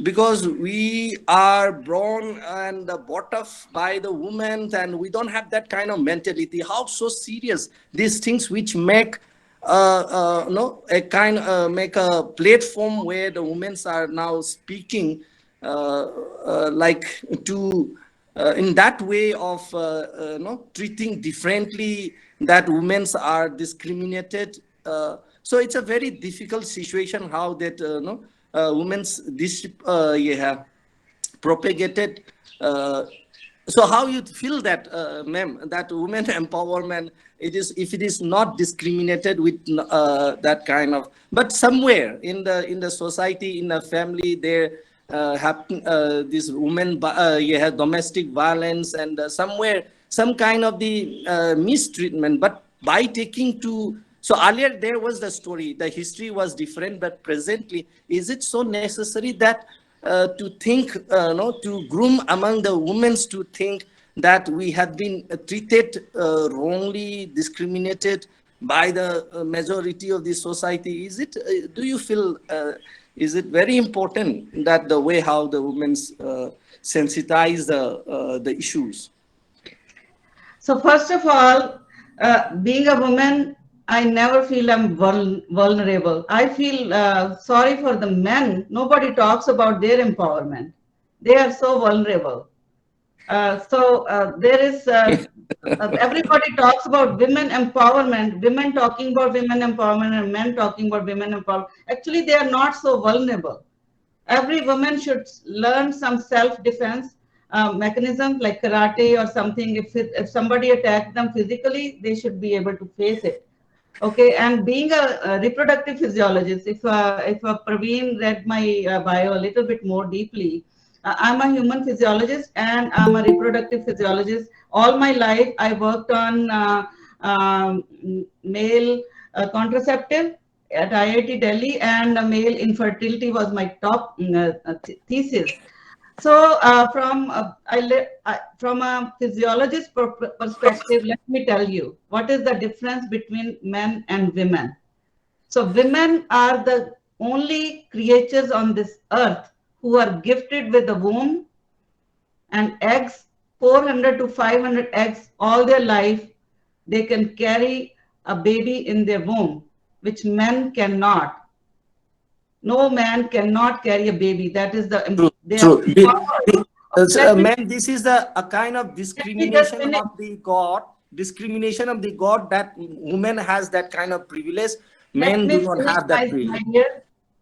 because we are born and brought up by the women, and we don't have that kind of mentality. How so serious these things which make no a kind make a platform where the women are now speaking like to in that way of no treating differently, that women are discriminated. So it's a very difficult situation how that no women's this yeah, propagated. So how you feel that, ma'am, that women empowerment, it is, if it is not discriminated with that kind of, but somewhere in the society, in the family, there happen this women yeah, domestic violence, and somewhere some kind of the mistreatment. But by taking to, so earlier there was the story, the history was different, but presently, is it so necessary that to think, no, to groom among the women to think that we have been treated wrongly, discriminated by the majority of the society? Is it, do you feel, is it very important that the way how the women sensitize the issues? So first of all, being a woman, I never feel I'm vulnerable. I feel sorry for the men. Nobody talks about their empowerment. They are so vulnerable. There is, everybody talks about women empowerment, women talking about women empowerment, and men talking about women empowerment. Actually, they are not so vulnerable. Every woman should learn some self-defense mechanism like karate or something. If somebody attacks them physically, they should be able to face it. Okay, and being a reproductive physiologist, if Praveen read my bio a little bit more deeply, I'm a human physiologist and I'm a reproductive physiologist. All my life, I worked on male contraceptive at IIT Delhi, and male infertility was my top thesis. So from a physiologist perspective, let me tell you what is the difference between men and women. So women are the only creatures on this earth who are gifted with a womb and eggs, 400 to 500 eggs all their life. They can carry a baby in their womb, which men cannot. No man cannot carry a baby. That is the True. Ma'am, this is a kind of discrimination of the God. Discrimination of the God, that woman has that kind of privilege. Men do not have that privilege.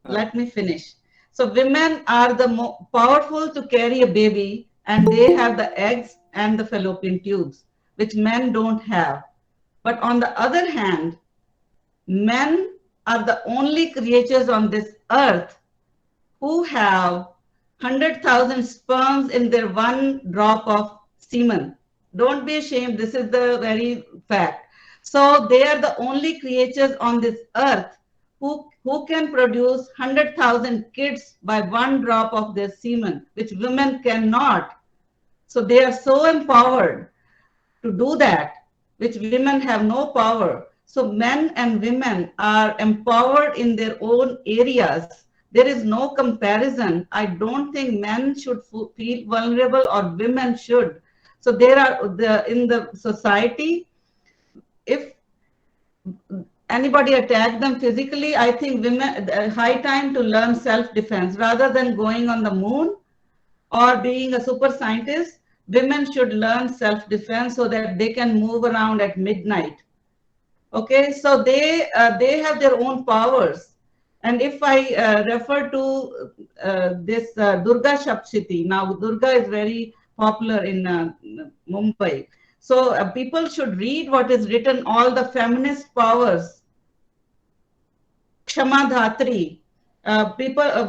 Let me finish. So women are the more powerful to carry a baby, and they have the eggs and the fallopian tubes, which men don't have. But on the other hand, men are the only creatures on this earth who have 100,000 sperms in their one drop of semen. Don't be ashamed. This is the very fact. So they are the only creatures on this earth who can produce 100,000 kids by one drop of their semen, which women cannot. So they are so empowered to do that, which women have no power. So men and women are empowered in their own areas. There is no comparison. I don't think men should feel vulnerable or women should. So there are in the society, if anybody attack them physically, I think women, high time to learn self-defense rather than going on the moon or being a super scientist. Women should learn self-defense so that they can move around at midnight. Okay, so they have their own powers. And if I refer to this Durga Shapshiti, now Durga is very popular in Mumbai. So people should read what is written, all the feminist powers. Kshama Dhatri.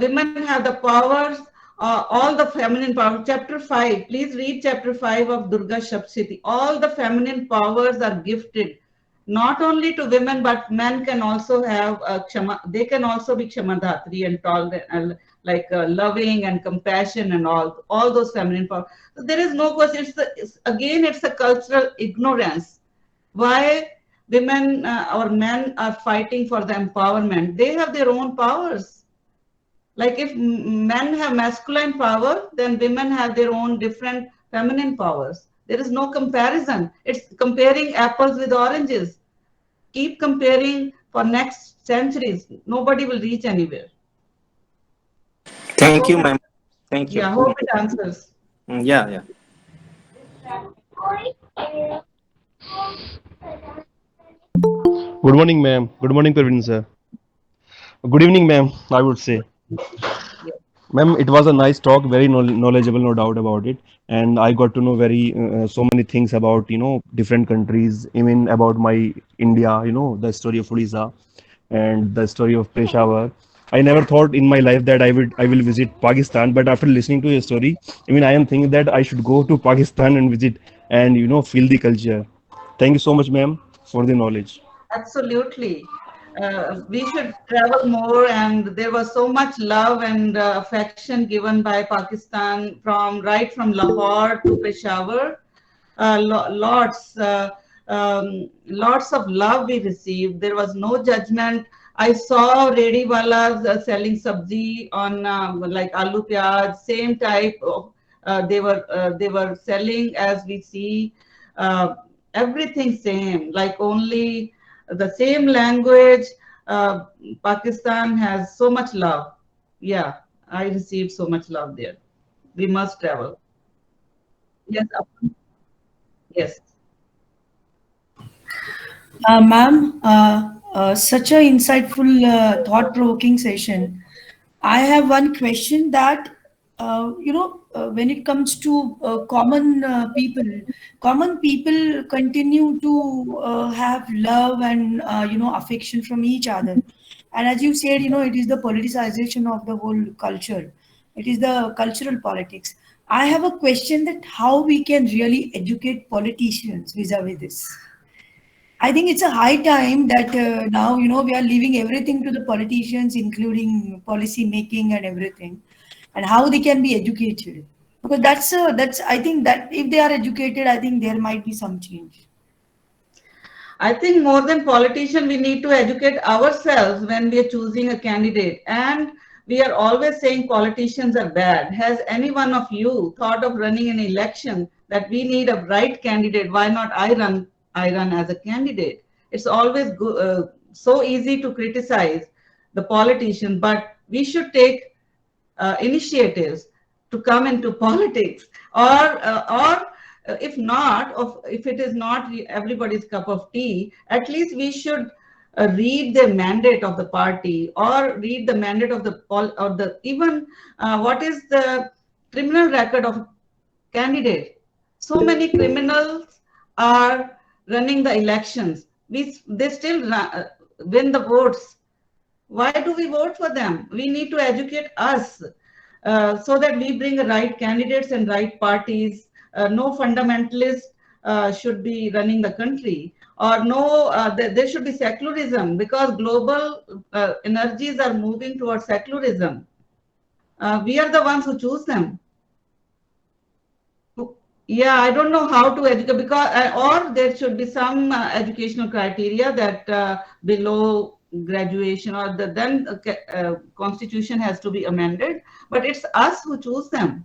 Women have the powers, all the feminine power. Chapter 5, please read chapter 5 of Durga Shapshiti. All the feminine powers are gifted, not only to women, but men can also have Kshama. They can also be Kshama Dhatri and tolerant, like loving and compassion and all those feminine powers. So there is no question. It's a cultural ignorance. Why women or men are fighting for the empowerment? They have their own powers. Like if men have masculine power, then women have their own different feminine powers. There is no comparison. It's comparing apples with oranges. Keep comparing for next centuries. Nobody will reach anywhere. Thank you, ma'am. Thank you. Yeah, hope it answers. Yeah. Good morning, ma'am. Good morning, Praveen sir. Good evening, ma'am. I would say, ma'am, it was a nice talk, very knowledgeable, no doubt about it. And I got to know very so many things about different countries, even about my India. The story of Odisha and the story of Peshawar. I never thought in my life that I will visit Pakistan, but after listening to your story, I am thinking that I should go to Pakistan and visit and feel the culture. Thank you so much, ma'am, for the knowledge. Absolutely. We should travel more, and there was so much love and affection given by Pakistan right from Lahore to Peshawar. Lots of love we received. There was no judgment. I saw ready walas selling sabji on like aloo pyaj, same type of they were selling as we see, everything same, like only the same language. Pakistan has so much love. Yeah, I received so much love there. We must travel. Yes, yes. Ma'am, such a insightful, thought-provoking session. I have one question that, when it comes to common people continue to have love and, affection from each other. And as you said, it is the politicization of the whole culture. It is the cultural politics. I have a question that how we can really educate politicians vis-a-vis this. I think it's a high time that now we are leaving everything to the politicians, including policy making and everything, and how they can be educated. Because that's I think that if they are educated, I think there might be some change. I think more than politician, we need to educate ourselves when we are choosing a candidate. And we are always saying politicians are bad. Has any one of you thought of running an election that we need a right candidate? Why not I run? I run as a candidate. It's always so easy to criticize the politician, but we should take initiatives to come into politics, or if not, if it is not everybody's cup of tea, at least we should read the mandate of the party, or read the mandate of the even what is the criminal record of candidate. So many criminals are running the elections. They still win the votes. Why do we vote for them? We need to educate us so that we bring the right candidates and right parties. No fundamentalist should be running the country, or no, there should be secularism, because global energies are moving towards secularism. We are the ones who choose them. Yeah, I don't know how to educate, because or there should be some educational criteria that below graduation, or then constitution has to be amended, but it's us who choose them.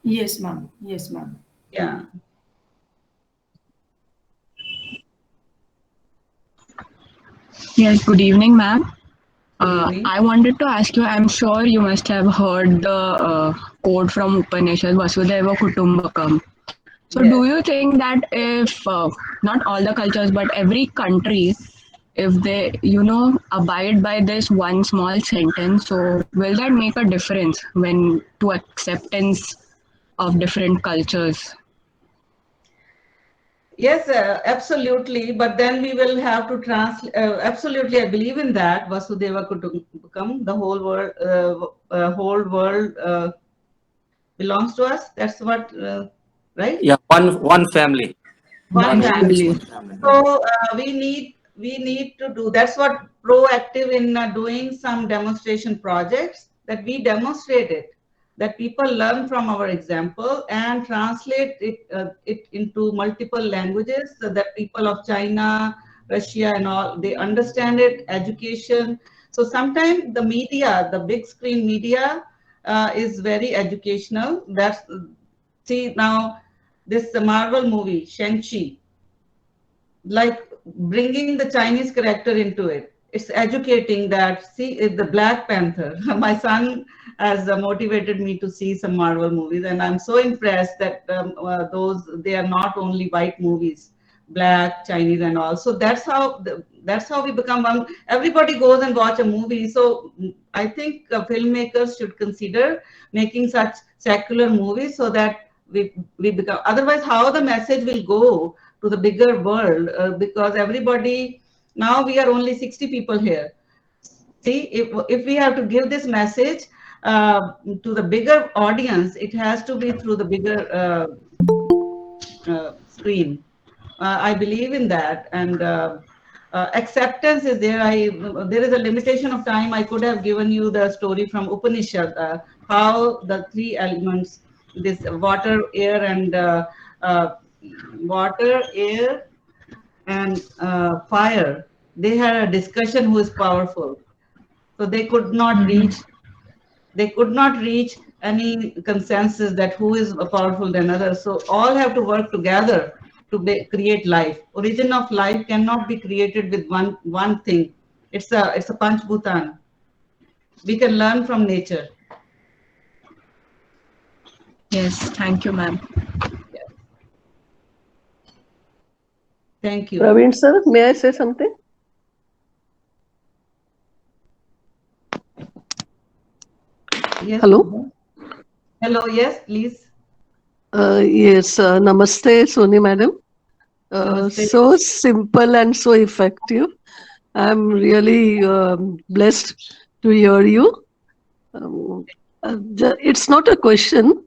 Yes, ma'am. Yes, ma'am. Yeah. Yes, good evening, ma'am. Good evening. I wanted to ask you, I'm sure you must have heard the quote from Upanishad, Vasudhaiva Kutumbakam. So, do Yes. you think that if not all the cultures, but every country, if they, abide by this one small sentence, so will that make a difference when to acceptance of different cultures? Yes, absolutely. But then we will have to translate. Absolutely, I believe in that. Vasudeva Kutumbakam, the whole world belongs to us. That's what, right? Yeah, one family. One One One village, family. family. one family. So we need to do. That's what proactive in doing some demonstration projects, that we demonstrate it, that people learn from our example and translate it into multiple languages, so that people of China, Russia, and all, they understand it. Education. So sometimes the media, the big screen media, is very educational. That's, see now, this Marvel movie Shang-Chi, like bringing the Chinese character into it. It's educating that, see, the Black Panther. My son has motivated me to see some Marvel movies, and I'm so impressed that those, they are not only white movies, Black, Chinese, and all. So that's how we become one. Everybody goes and watch a movie. So I think filmmakers should consider making such secular movies, so that we become. Otherwise, how the message will go to the bigger world, because everybody, now we are only 60 people here. See, if we have to give this message to the bigger audience, it has to be through the bigger screen. I believe in that, and acceptance is there. There is a limitation of time. I could have given you the story from Upanishad, how the three elements, this water, air, and uh, water, air, and fire, they had a discussion who is powerful. So they could not reach any consensus that who is powerful than others. So all have to work together to create life. Origin of life cannot be created with one thing. It's a panchbhutan. We can learn from nature. Yes, thank you, ma'am. Yes. Thank you. Praveen sir, may I say something? Yes. Hello. Hello. Yes, please. Yes, namaste, Soni madam. Namaste. So simple and so effective. I'm really blessed to hear you. Um, it's not a question,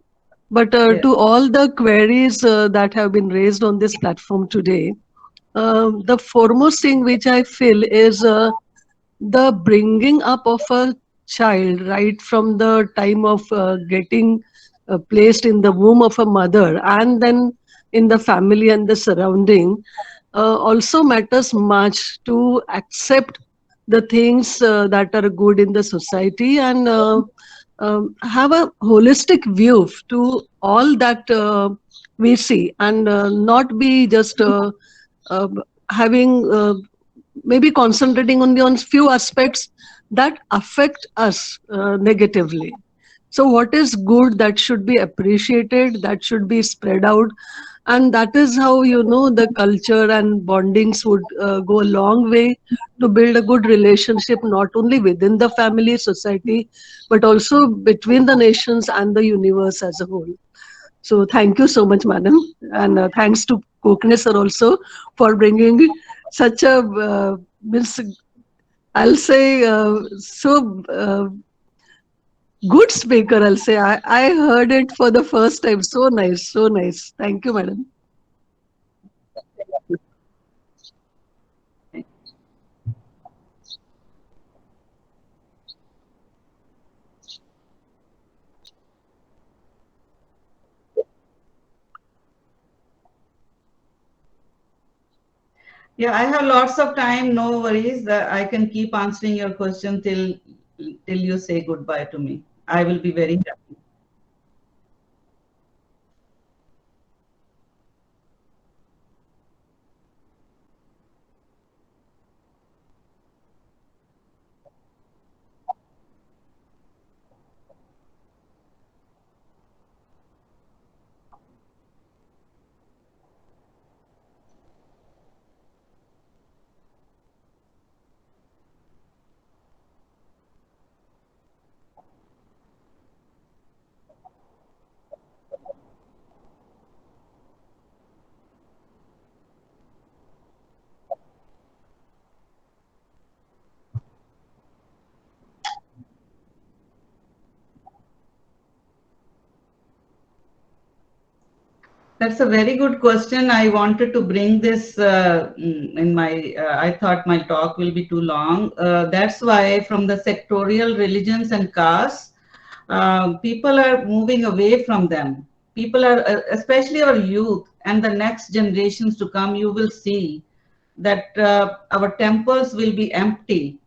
but Yes. to all the queries that have been raised on this platform today, the foremost thing which I feel is the bringing up of a child right from the time of getting placed in the womb of a mother and then in the family and the surrounding also matters much to accept the things that are good in the society and have a holistic view to all that we see and not be just uh, having maybe concentrating only on few aspects that affect us negatively. So what is good that should be appreciated, that should be spread out, and that is how the culture and bondings would go a long way to build a good relationship not only within the family society but also between the nations and the universe as a whole. So thank you so much, madam, and thanks to Kokne sir also for bringing such a means I'll say good speaker. I'll say I heard it for the first time. So nice, so nice. Thank you, madam. Yeah, I have lots of time. No worries. I can keep answering your question till you say goodbye to me. I will be very happy. That's a very good question. I wanted to bring this in my, I thought my talk will be too long. That's why from the sectorial religions and castes, people are moving away from them. People are, especially our youth and the next generations to come, you will see that our temples will be empty,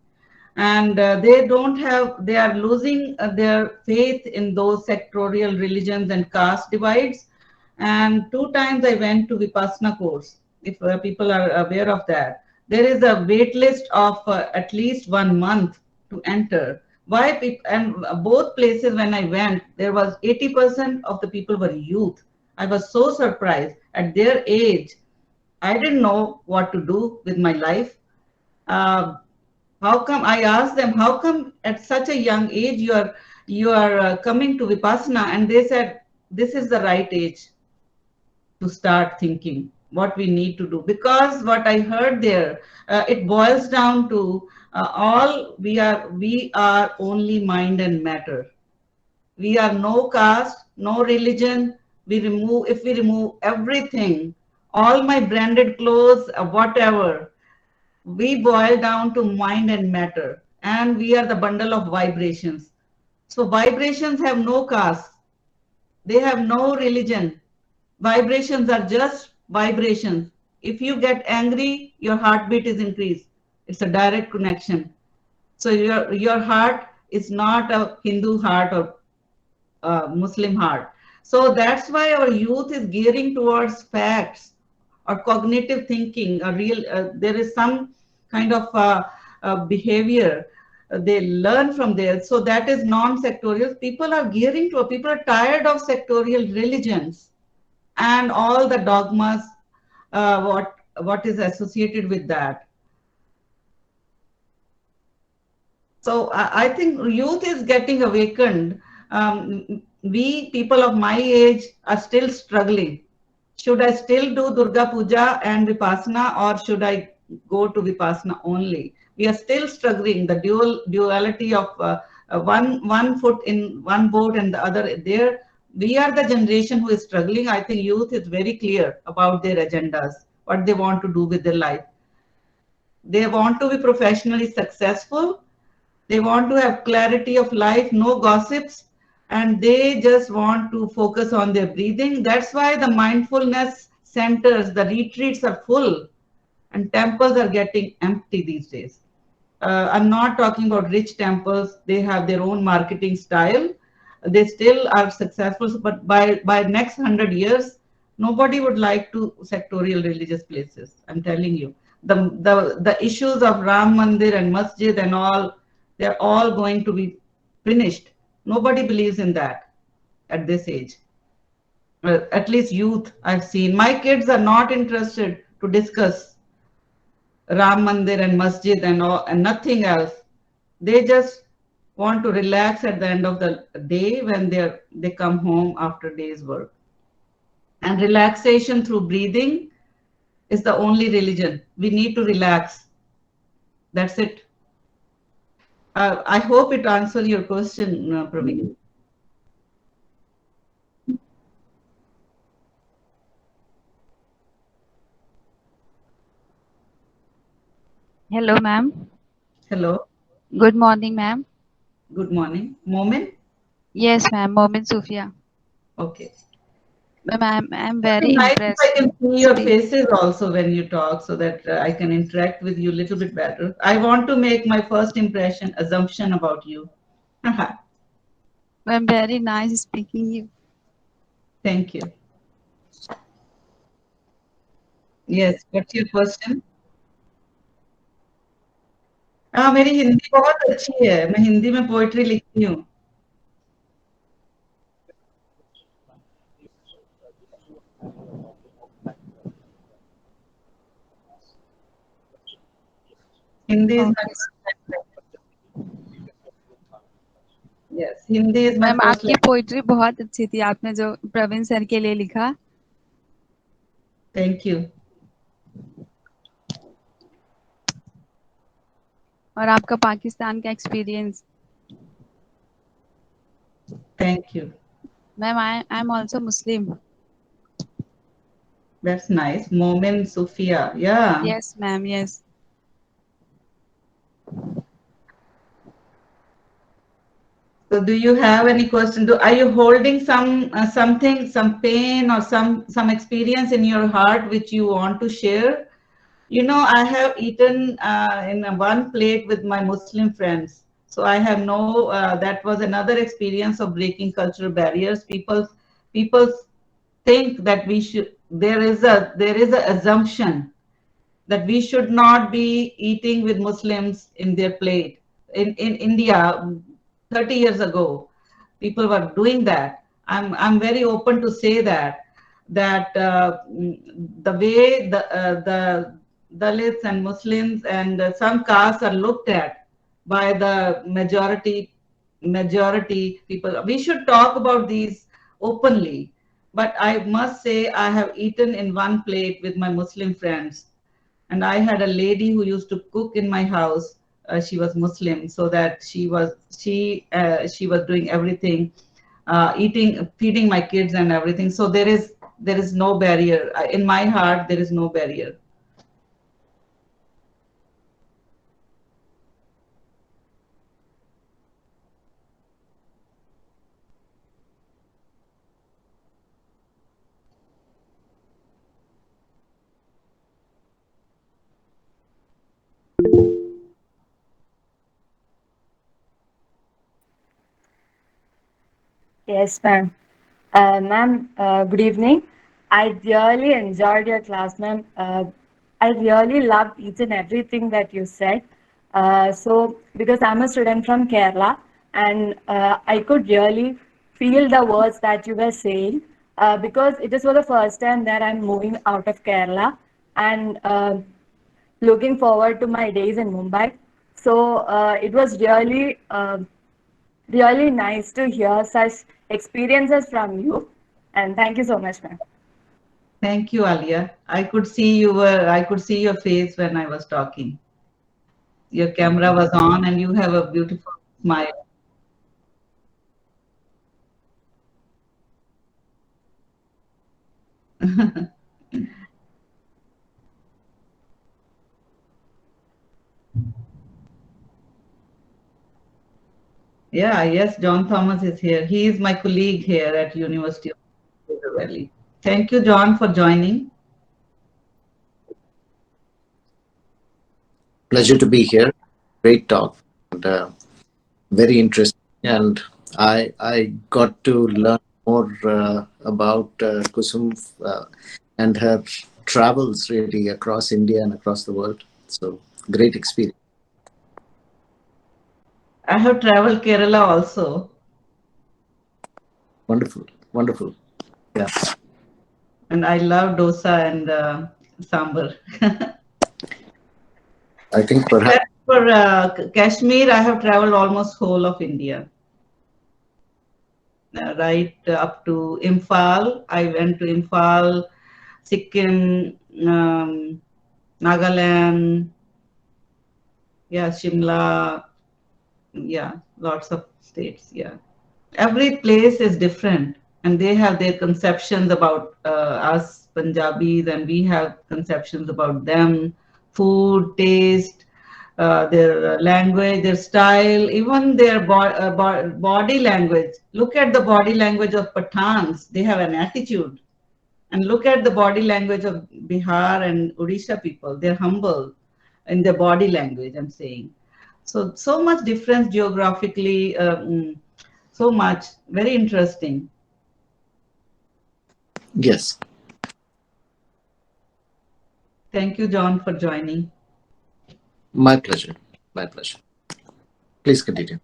and they are losing their faith in those sectorial religions and caste divides. And 2 times I went to Vipassana course, if people are aware of that. There is a wait list of at least 1 month to enter. Why people, and both places when I went, there was 80% of the people were youth. I was so surprised at their age. I didn't know what to do with my life. Uh, how come, I asked them, how come at such a young age you are coming to Vipassana? And they said, this is the right age to start thinking what we need to do. Because what I heard there, it boils down to all we are only mind and matter. We are no caste, no religion. If we remove everything, all my branded clothes, whatever, we boil down to mind and matter, and we are the bundle of vibrations. So vibrations have no caste, they have no religion. Vibrations are just vibrations. If you get angry, your heartbeat is increased. It's a direct connection. So your heart is not a Hindu heart or Muslim heart. So that's why our youth is gearing towards facts or cognitive thinking. A real there is some kind of behavior they learn from there. So that is non-sectorial. People are gearing to. People are tired of sectorial religions and all the dogmas. What is associated with that. So I think youth is getting awakened. We people of my age are still struggling. Should I still do Durga Puja and Vipassana, or should I go to Vipassana only? We are still struggling. The duality of one foot in one boat and the other there. We are the generation who is struggling. I think youth is very clear about their agendas, what they want to do with their life. They want to be professionally successful. They want to have clarity of life, no gossips, and they just want to focus on their breathing. That's why the mindfulness centers, the retreats are full, and temples are getting empty these days. I'm not talking about rich temples. They have their own marketing style. They still are successful, but by next 100 years, nobody would like to sectorial religious places. I'm telling you, the issues of Ram Mandir and Masjid and all, they're all going to be finished. Nobody believes in that at this age. At least youth I've seen. My kids are not interested to discuss Ram Mandir and Masjid and all, and nothing else. They just want to relax at the end of the day when they come home after day's work. And relaxation through breathing is the only religion. We need to relax. That's it. I hope it answers your question, Praveen. Hello, ma'am. Hello. Good morning, ma'am. Good morning. Momin? Yes, ma'am. Momin Sufia. Okay. Ma'am, I'm It'd be very nice if impressed. I can see your faces also when you talk, so that I can interact with you a little bit better. I want to make my first impression assumption about you. I'm very nice speaking you. Thank you. Yes, what's your question? हाँ, मेरी हिंदी बहुत अच्छी है, मैं हिंदी में poetry लिखती हूँ। Hindi is my Okay. first language. Yes, Hindi is my ma'am first आपकी language. पोइट्री बहुत अच्छी थी, आपने जो प्रवीण सर के लिए लिखा। Thank you. और आपका पाकिस्तान का experience. Thank you. Ma'am I am also Muslim. That's nice. Momin Sufia. Yeah. Yes, ma'am. Yes. So do you have any question? Are you holding something, some pain or some experience in your heart which you want to share? You know, I have eaten in one plate with my Muslim friends. So I have that was another experience of breaking cultural barriers. People think that there is a assumption that we should not be eating with Muslims in their plate. In India, 30 years ago, people were doing that. I'm very open to say that the way the Dalits and Muslims and some castes are looked at by the majority people. We should talk about these openly. But I must say I have eaten in one plate with my Muslim friends, and I had a lady who used to cook in my house. She was Muslim, so that she was doing everything, feeding my kids and everything. So there is no barrier in my heart. There is no barrier. Yes, ma'am. Ma'am, good evening. I really enjoyed your class, ma'am. I really loved each and everything that you said. Because I'm a student from Kerala, and I could really feel the words that you were saying, because it is for the first time that I'm moving out of Kerala, and looking forward to my days in Mumbai. So it was really nice to hear such experiences from you. And thank you so much, ma'am. Thank you, Alia. I could see your face when I was talking. Your camera was on, and you have a beautiful smile. Yeah, yes, John Thomas is here. He is my colleague here at University of River Valley. Thank you, John, for joining. Pleasure to be here. Great talk and very interesting. And I got to learn more about Kusum and her travels really across India and across the world. So great experience. I have traveled Kerala also. Wonderful, wonderful. Yeah. And I love dosa and sambar. I think perhaps. Except for Kashmir, I have traveled almost whole of India. Right up to Imphal. I went to Imphal, Sikkim, Nagaland, yeah, Shimla, yeah, lots of states, yeah. Every place is different, and they have their conceptions about us Punjabis, and we have conceptions about them, food, taste, their language, their style, even their body language. Look at the body language of Pathans. They have an attitude. And look at the body language of Bihar and Odisha people. They're humble in their body language, I'm saying. So much difference geographically, so much. Very interesting. Yes. Thank you, John, for joining. My pleasure. My pleasure. Please continue.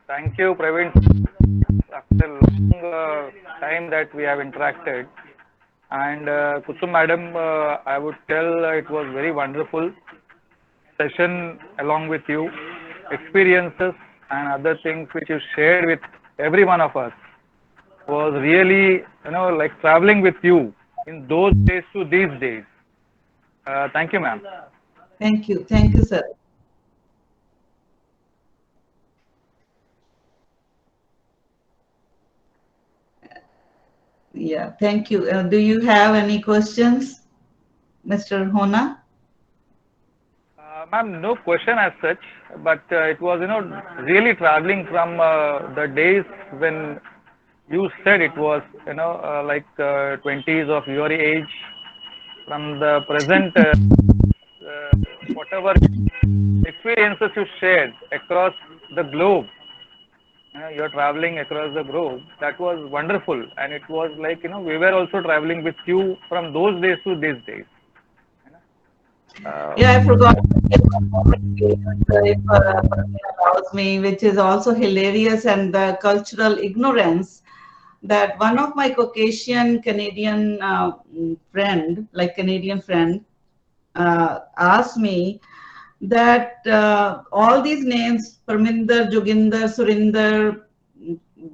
Thank you, Praveen. After a long time that we have interacted, and Kusum Madam, I would tell it was very wonderful session along with you, experiences and other things which you shared with every one of us. was really, like traveling with you in those days to these days. Thank you, ma'am. Thank you. Thank you, sir. Yeah, thank you. Do you have any questions, Mr. Hona? Ma'am, no question as such, but it was, really traveling from the days when you said it was, like 20s of your age, from the present, whatever experiences you shared across the globe. You're traveling across the globe. That was wonderful, and it was like, we were also traveling with you from those days to these days. Yeah, I forgot if allows me, which is also hilarious, and the cultural ignorance that one of my Caucasian Canadian friend, like Canadian friend, asked me that all these names, Parminder, Joginder, Surinder,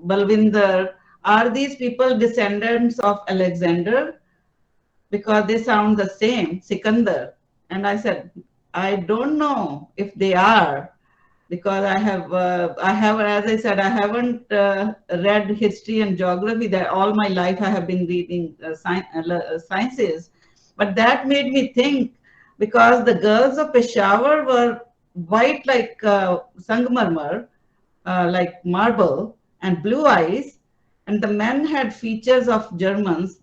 Balvinder, are these people descendants of Alexander? Because they sound the same, Sikandar. And I said, I don't know if they are, because I have, as I said, I haven't read history and geography. That all my life I have been reading sciences. But that made me think, because the girls of Peshawar were white like Sangmarmar, like marble, and blue eyes, and the men had features of Germans.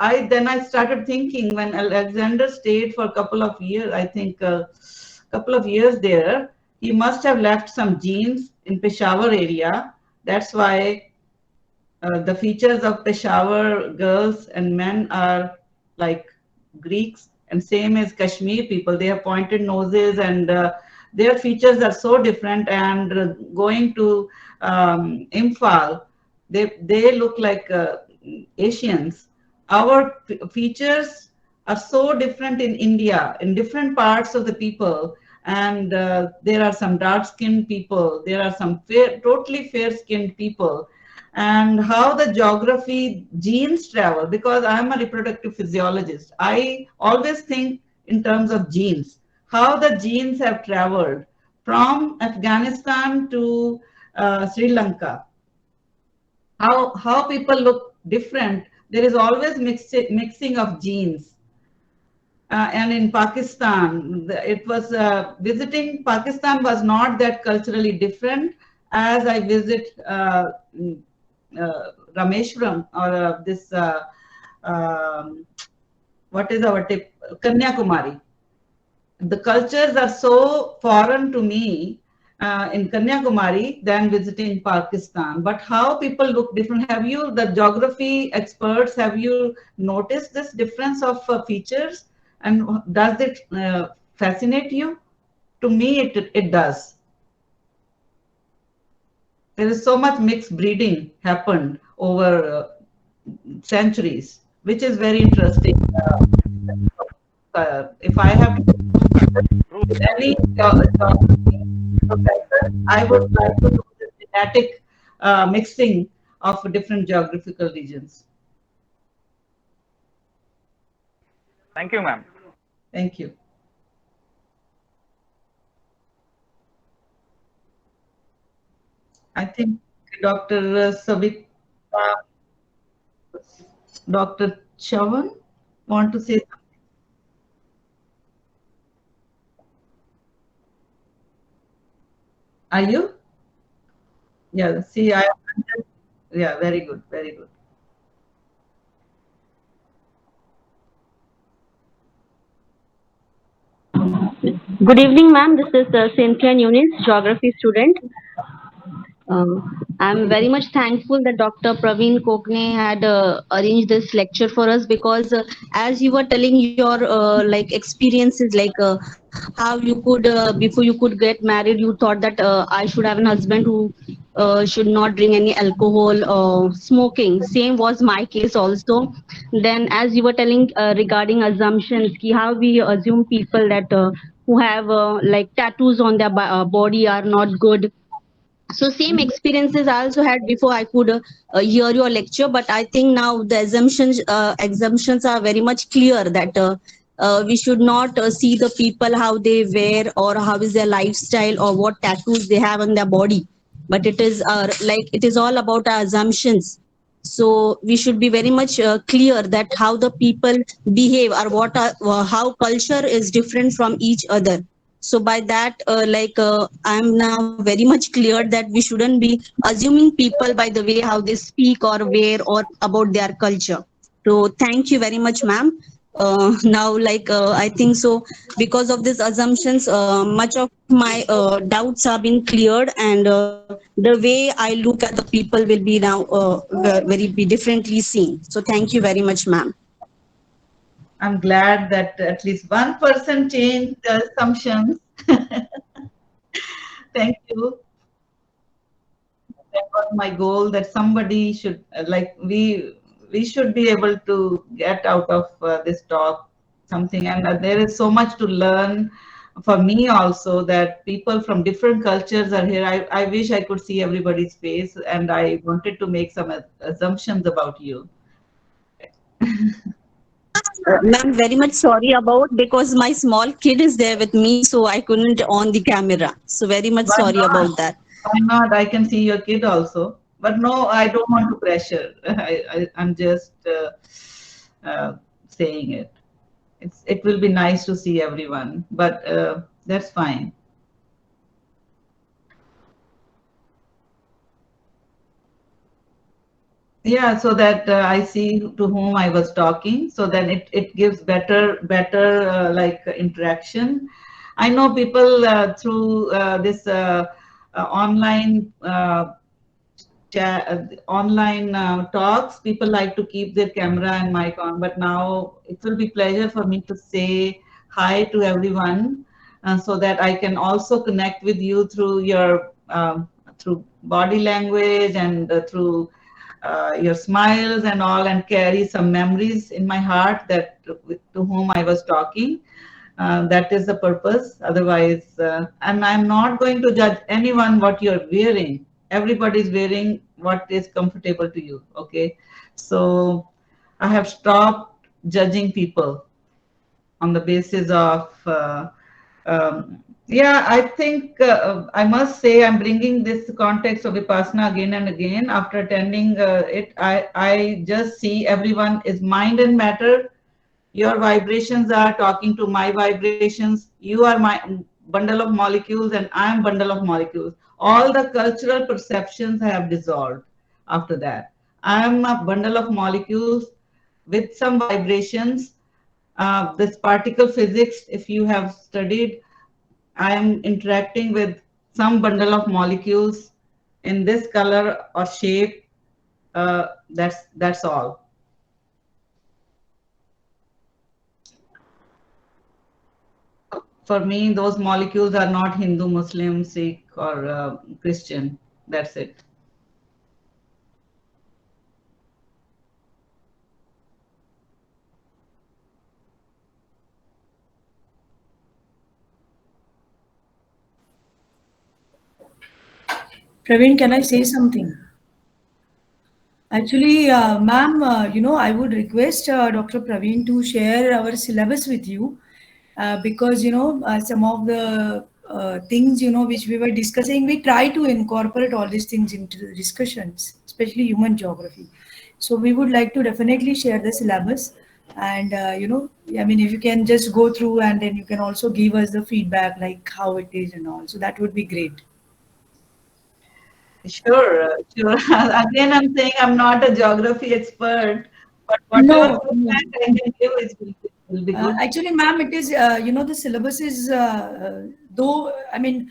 I started thinking, when Alexander stayed for a couple of years, I think a couple of years there, he must have left some genes in Peshawar area. That's why the features of Peshawar girls and men are like Greeks, and same as Kashmir people. They have pointed noses, and their features are so different. And going to Imphal, they look like Asians. Our features are so different in India, in different parts of the people. And there are some dark-skinned people. There are some totally fair-skinned people. And how the geography genes travel, because I'm a reproductive physiologist. I always think in terms of genes, how the genes have traveled from Afghanistan to Sri Lanka. How people look different. There is always mixing of genes. And in Pakistan, it was visiting Pakistan was not that culturally different as I visit Rameshwaram, or this what is our tip, Kanyakumari. The cultures are so foreign to me in Kanyakumari than visiting Pakistan. But how people look different? Have you, the geography experts, have you noticed this difference of features? And does it fascinate you? To me, it does. There is so much mixed breeding happened over centuries, which is very interesting. If I have any professor, I would like to do the genetic mixing of different geographical regions. Thank you, ma'am. Thank you. I think Dr. Savita, Dr. Chavan, want to say something? Are you? Yeah, see, yeah, very good, very good. Good evening, ma'am. This is Cynthia Nunes, geography student. I'm very much thankful that Dr. Praveen Kokne had arranged this lecture for us, because as you were telling your like experiences, like how you could before you could get married, you thought that I should have an husband who should not drink any alcohol or smoking. Same was my case also. Then, as you were telling regarding assumptions, ki how we assume people that who have like tattoos on their body are not good. So same experiences I also had before I could hear your lecture, but I think now the assumptions are very much clear that we should not see the people how they wear or how is their lifestyle or what tattoos they have on their body, but it is like it is all about our assumptions. So we should be very much clear that how the people behave or what are, how culture is different from each other. So by that I'm now very much clear that we shouldn't be assuming people by the way how they speak or wear or about their culture. So thank you very much, ma'am. Now I think so because of these assumptions much of my doubts have been cleared, and the way I look at the people will be now very be differently seen. So thank you very much, ma'am. I'm glad that at least one person changed the assumptions. Thank you. That was my goal, that somebody should we should be able to get out of this talk something, and there is so much to learn for me also, that people from different cultures are here. I wish I could see everybody's face, and I wanted to make some assumptions about you. Ma'am, very much sorry about because my small kid is there with me, so I couldn't on the camera. So very much Why sorry not? about that. Why not? I can see your kid also. But no, I don't want to pressure. I'm just saying it. It will be nice to see everyone, but that's fine. Yeah, so that I see to whom I was talking, so then it gives better interaction. I know people through this online online talks, people like to keep their camera and mic on, but now it will be pleasure for me to say hi to everyone, so that I can also connect with you through your through body language and through your smiles and all, and carry some memories in my heart that to whom I was talking. That is the purpose. Otherwise, and I'm not going to judge anyone what you're wearing. Everybody's wearing what is comfortable to you. Okay, so I have stopped judging people on the basis of yeah, I think I must say I'm bringing this context of Vipassana again and again. After attending it, I just see everyone is mind and matter. Your vibrations are talking to my vibrations. You are my bundle of molecules and I am bundle of molecules. All the cultural perceptions have dissolved after that. I am a bundle of molecules with some vibrations. This particle physics, if you have studied, I am interacting with some bundle of molecules in this color or shape. That's all. For me, those molecules are not Hindu, Muslim, Sikh, or Christian. That's it. Praveen, can I say something? Actually, ma'am, I would request Dr. Praveen to share our syllabus with you because, some of the things, which we were discussing, we try to incorporate all these things into the discussions, especially human geography. So we would like to definitely share the syllabus. And, I mean, if you can just go through and then you can also give us the feedback, like how it is and all. So that would be great. Sure, sure. Again, I'm saying I'm not a geography expert, but whatever feedback I can give will be good. Actually, ma'am, it is, the syllabus is, though, I mean,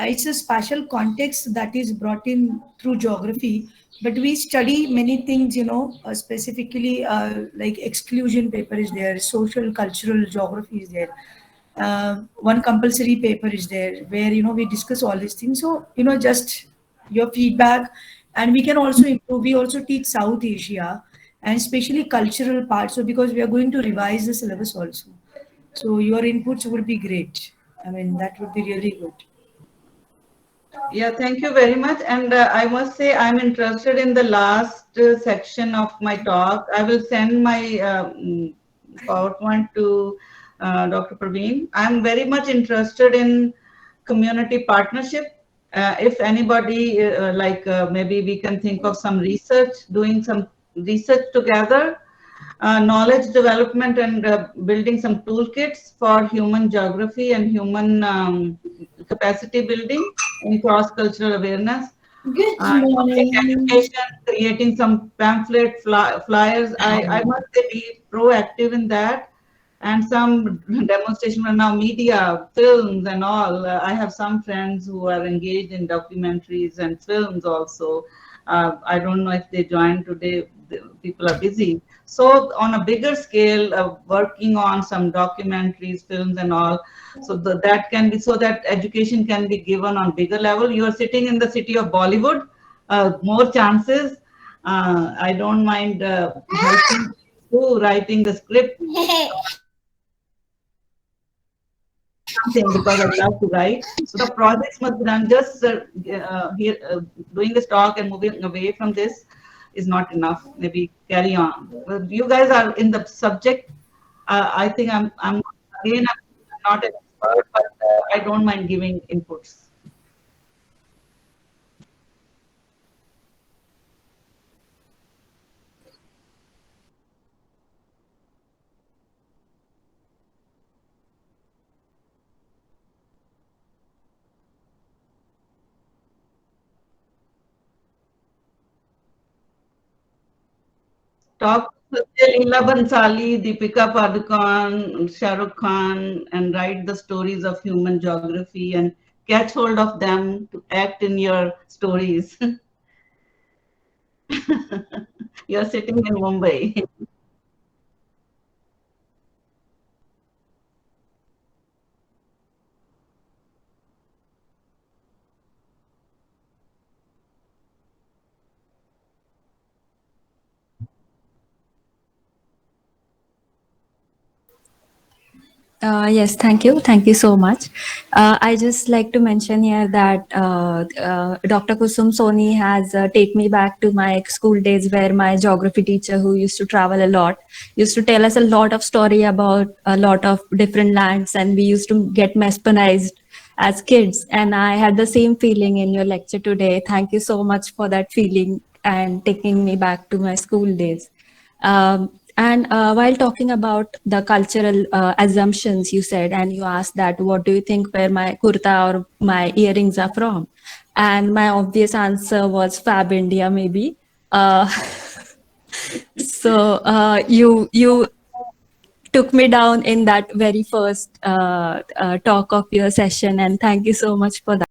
it's a special context that is brought in through geography, but we study many things, specifically like exclusion paper is there, social, cultural geography is there. One compulsory paper is there where, we discuss all these things. So, just your feedback, and we can also improve. We also teach South Asia and especially cultural parts. So because we are going to revise the syllabus also. So your inputs would be great. I mean, that would be really good. Yeah, thank you very much. And I must say, I'm interested in the last section of my talk. I will send my PowerPoint to Dr. Praveen. I'm very much interested in community partnership. If anybody, maybe we can think of some research, doing some research together, knowledge development and building some toolkits for human geography and human capacity building in cross-cultural awareness. Good Public morning. education, creating some pamphlet flyers. I must say be proactive in that. And some demonstration now media, films and all. I have some friends who are engaged in documentaries and films also. I don't know if they joined today. People are busy. So on a bigger scale, working on some documentaries, films and all. So that can be, so that education can be given on bigger level. You are sitting in the city of Bollywood, more chances. I don't mind helping you writing the script. Something because I love to write. So the projects must be done. Just here doing this talk and moving away from this is not enough. Maybe carry on. But you guys are in the subject. I think I'm again I'm not an expert, but I don't mind giving inputs. Talk with Leela Bhansali, Deepika Padukone, Shah Rukh Khan, and write the stories of human geography and catch hold of them to act in your stories. You're sitting in Mumbai. Yes, thank you. Thank you so much. I just like to mention here that Dr. Kusum Soni has take me back to my school days where my geography teacher, who used to travel a lot, used to tell us a lot of story about a lot of different lands, and we used to get mesmerized as kids. And I had the same feeling in your lecture today. Thank you so much for that feeling and taking me back to my school days. And while talking about the cultural assumptions, you said, and you asked that, what do you think where my kurta or my earrings are from? And my obvious answer was Fab India, maybe. Uh, so you took me down in that very first talk of your session, and thank you so much for that.